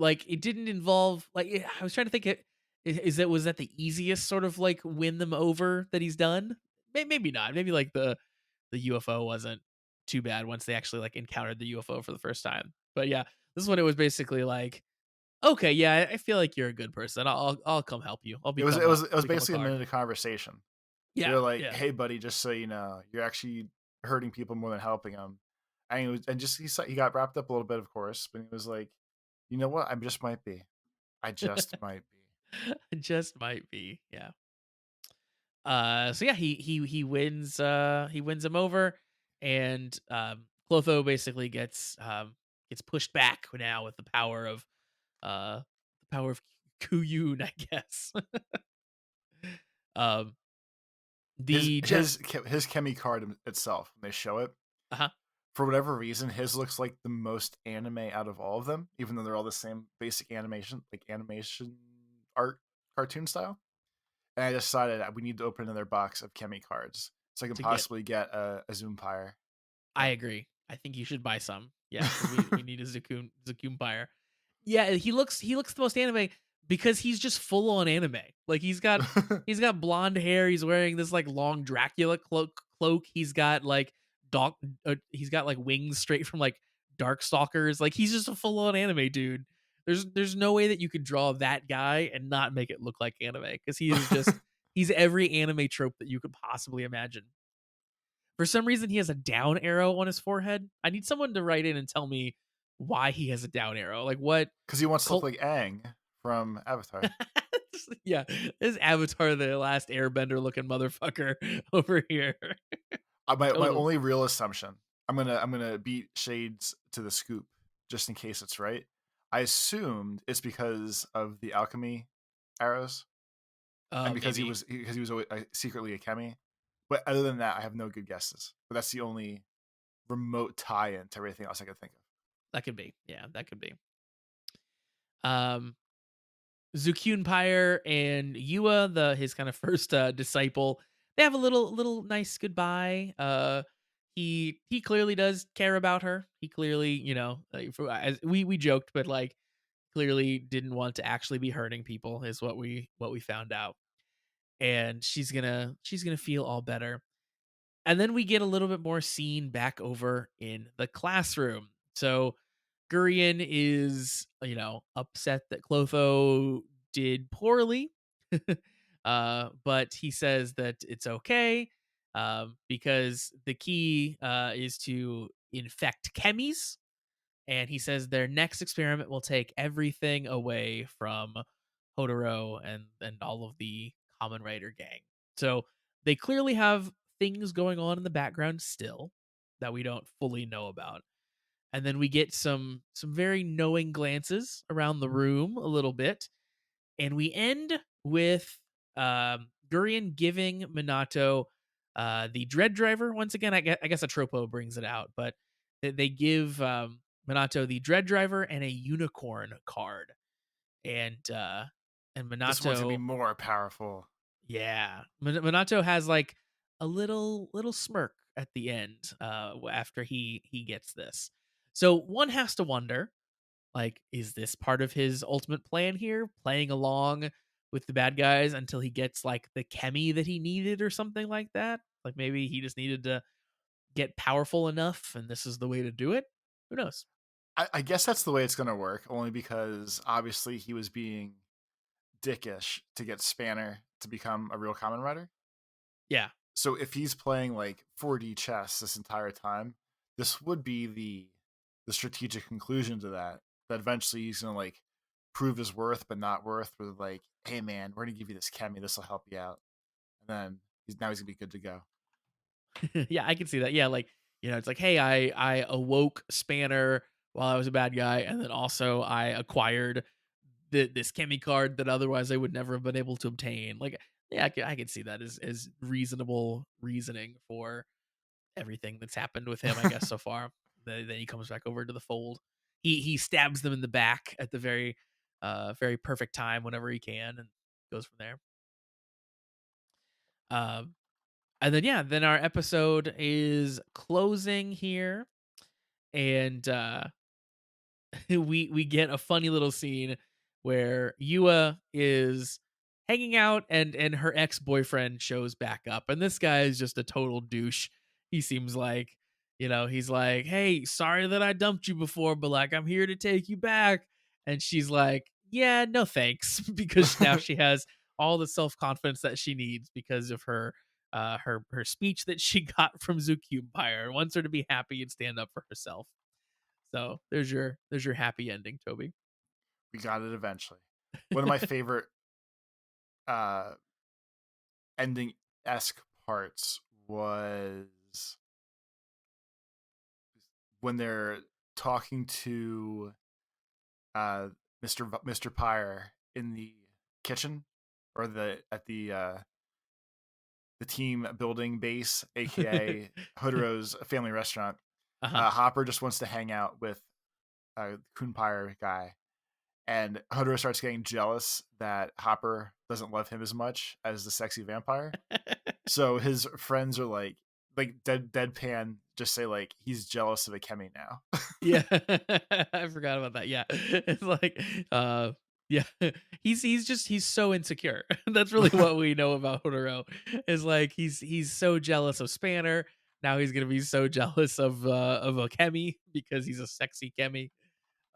Like, it didn't involve like, I was trying to think was that the easiest sort of, like, win them over that he's done? Maybe not. Maybe, like, the UFO wasn't too bad once they actually, like, encountered the UFO for the first time. But, yeah, this one, it was basically like, "Okay, yeah, I feel like you're a good person. I'll come help you. it I'll was become a basically a card." minute of conversation. Yeah, They're like, yeah. "Hey, buddy, just so you know, you're actually hurting people more than helping them." And he got wrapped up a little bit, of course, but he was like, "You know what? I just might be. I just might be." It just might be, yeah. So yeah, he wins him over, and Clotho basically gets pushed back now with the power of Kuyun, I guess. um the jet His Chemi card itself, when they show it, uh-huh. for whatever reason, his looks like the most anime out of all of them, even though they're all the same basic animation, like animation art cartoon style. And I decided we need to open another box of Chemi cards so I can To get possibly get a Zoompire. I agree. I think you should buy some. Yeah, because we need a Zakumpire. Yeah, he looks the most anime because he's just full on anime. Like he's got blonde hair. He's wearing this like long Dracula cloak. Dog. He's got like wings straight from like Darkstalkers. Like he's just a full on anime dude. There's no way that you could draw that guy and not make it look like anime because he's every anime trope that you could possibly imagine. For some reason, he has a down arrow on his forehead. I need someone to write in and tell me why he has a down arrow. Like what Because he wants to look cult? like Aang from Avatar. Yeah, this Avatar, the last Airbender looking motherfucker over here. My Total. only real assumption, I'm gonna beat Shades to the scoop just in case it's right. I assumed it's because of the alchemy arrows and Maybe. because he was always, secretly a chemi. But other than that, I have no good guesses. But that's the only remote tie-in to everything else I could think of. That could be. Yeah, that could be. Um, Pyre and Yua, his kind of first disciple, they have a little nice goodbye. He clearly does care about her. He clearly, as we joked, but like clearly didn't want to actually be hurting people is what we found out. And she's gonna feel all better. And then we get a little bit more scene back over in the classroom. So Gurion is, upset that Clotho did poorly. But he says that it's okay, because the key is to infect chemies. And he says their next experiment will take everything away from Hodoro and all of the Kamen Rider gang. So they clearly have things going on in the background still that we don't fully know about. And then we get some very knowing glances around the room a little bit, and we end with Gurion giving Minato the Dread Driver once again. I guess Atropo brings it out, but they give Minato the Dread Driver and a unicorn card, and This one's gonna be Minato, more powerful. yeah, Minato has like a little smirk at the end after he gets this. So one has to wonder, like, is this part of his ultimate plan here, playing along with the bad guys until he gets like the chemi that he needed or something like that? Like maybe he just needed to get powerful enough and this is the way to do it. Who knows? I guess that's the way it's gonna work, only because obviously he was being dickish to get Spanner to become a real Kamen Rider. Yeah. So if he's playing like 4D chess this entire time, this would be the strategic conclusion to that. That eventually he's gonna like prove his worth, but not worth. With like, hey man, we're gonna give you this chemi. This will help you out, and then he's gonna be good to go. Yeah, I can see that. Yeah, like, it's like, hey, I awoke Spanner while I was a bad guy, and then also I acquired this chemi card that otherwise I would never have been able to obtain. Like, yeah, I can see that as reasonable reasoning for everything that's happened with him, I guess, so far. Then he comes back over to the fold. He stabs them in the back at the very perfect time whenever he can, and goes from there. Um, and then yeah, then our episode is closing here, and we get a funny little scene where Yua is hanging out and her ex-boyfriend shows back up, and this guy is just a total douche. He seems like, he's like, "Hey, sorry that I dumped you before, but like I'm here to take you back." And she's like, "Yeah, no thanks," because now she has all the self-confidence that she needs because of her speech that she got from Empire. Wants her to be happy and stand up for herself. So there's your happy ending, Toby. We got it eventually. One of my favorite uh ending esque parts was when they're talking to Mr. Pyre in the kitchen, or the team building base, aka Hodoro's family restaurant. Uh-huh. Hopper just wants to hang out with Kunpire guy, and Hodoro starts getting jealous that Hopper doesn't love him as much as the sexy vampire. So his friends are like deadpan, just say like he's jealous of a Kemi now. Yeah. I forgot about that. Yeah. It's like, yeah. He's so insecure. That's really what we know about Hodoro. Is like he's so jealous of Spanner. Now he's gonna be so jealous of a Kemi because he's a sexy Kemi.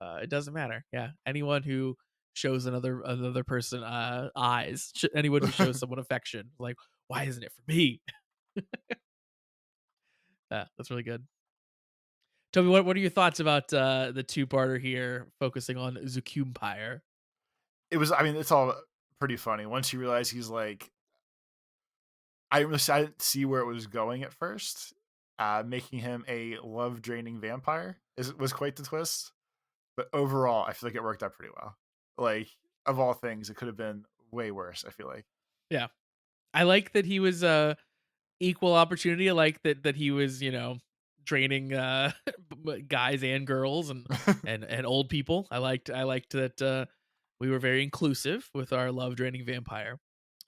It doesn't matter. Yeah. Anyone who shows another person eyes, anyone who shows someone affection, like, why isn't it for me? Yeah, that's really good. Toby, what are your thoughts about the two-parter here, focusing on Zukumpire? It was, I mean, it's all pretty funny once you realize he's like, I didn't see where it was going at first. Making him a love draining vampire was quite the twist, but overall, I feel like it worked out pretty well. Like, of all things, it could have been way worse. I feel like. Yeah, I like that he was equal opportunity. I like that he was, draining guys and girls and old people. I liked that we were very inclusive with our love draining vampire.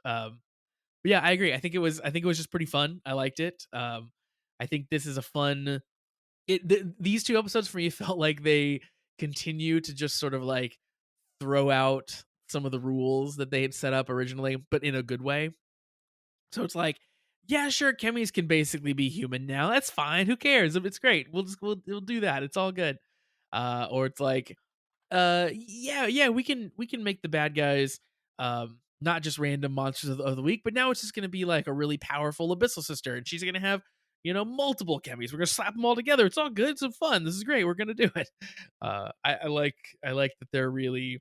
But yeah, I agree. I think it was just pretty fun. I liked it. I think this is a fun. These two episodes for me felt like they continue to just sort of like throw out some of the rules that they had set up originally, but in a good way. So it's like, yeah, sure, chemis can basically be human now. That's fine. Who cares? It's great. We'll do that. It's all good. Or it's like, yeah, we can make the bad guys not just random monsters of the week, but now it's just gonna be like a really powerful abyssal sister, and she's gonna have multiple chemis. We're gonna slap them all together. It's all good. It's some fun. This is great. We're gonna do it. I like that they're really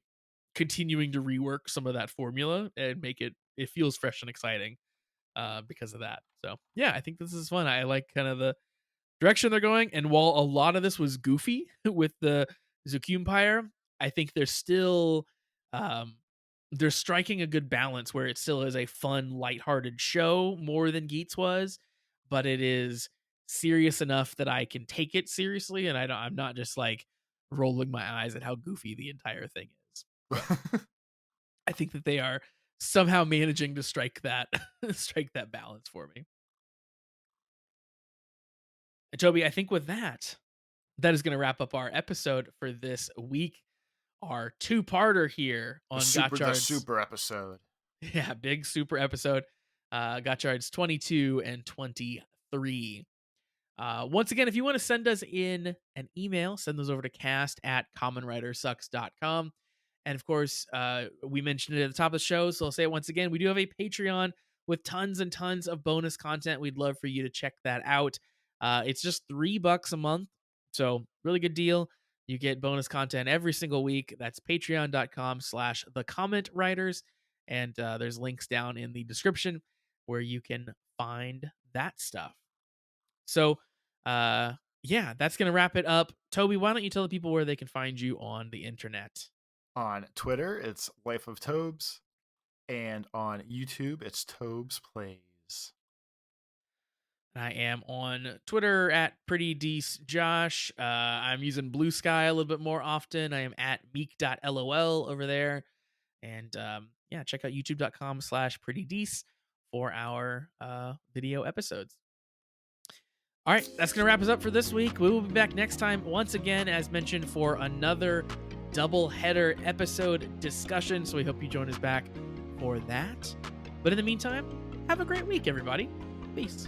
continuing to rework some of that formula and make it feels fresh and exciting because of that. So yeah, I think this is fun. I like kind of the direction they're going. And while a lot of this was goofy with the Zukumpire, I think um, they're striking a good balance where it still is a fun, lighthearted show more than Geats was, but it is serious enough that I can take it seriously, and I'm not just like rolling my eyes at how goofy the entire thing is. So I think that they are somehow managing to strike that strike that balance for me. And Toby, I think with that, that is going to wrap up our episode for this week. Our two-parter here on the super episode. Yeah, big super episode. Gotchard's 22 and 23. Once again, if you want to send us in an email, send those over to cast@commonwritersucks.com. And of course, we mentioned it at the top of the show, so I'll say it once again. We do have a Patreon with tons and tons of bonus content. We'd love for you to check that out. It's just $3 a month, so really good deal. You get bonus content every single week. That's patreon.com/thecommentwriters. And there's links down in the description where you can find that stuff. So, yeah, that's going to wrap it up. Toby, why don't you tell the people where they can find you on the internet? On Twitter, it's Life of Tobes. And on YouTube, it's Tobes Plays. I am on Twitter at PrettyDeeceJosh. I'm using Blue Sky a little bit more often. I am at meek.lol over there. And yeah, check out youtube.com/PrettyDeece for our video episodes. All right, that's going to wrap us up for this week. We will be back next time, once again, as mentioned, for another double header episode discussion. So we hope you join us back for that. But in the meantime, have a great week, everybody. Peace.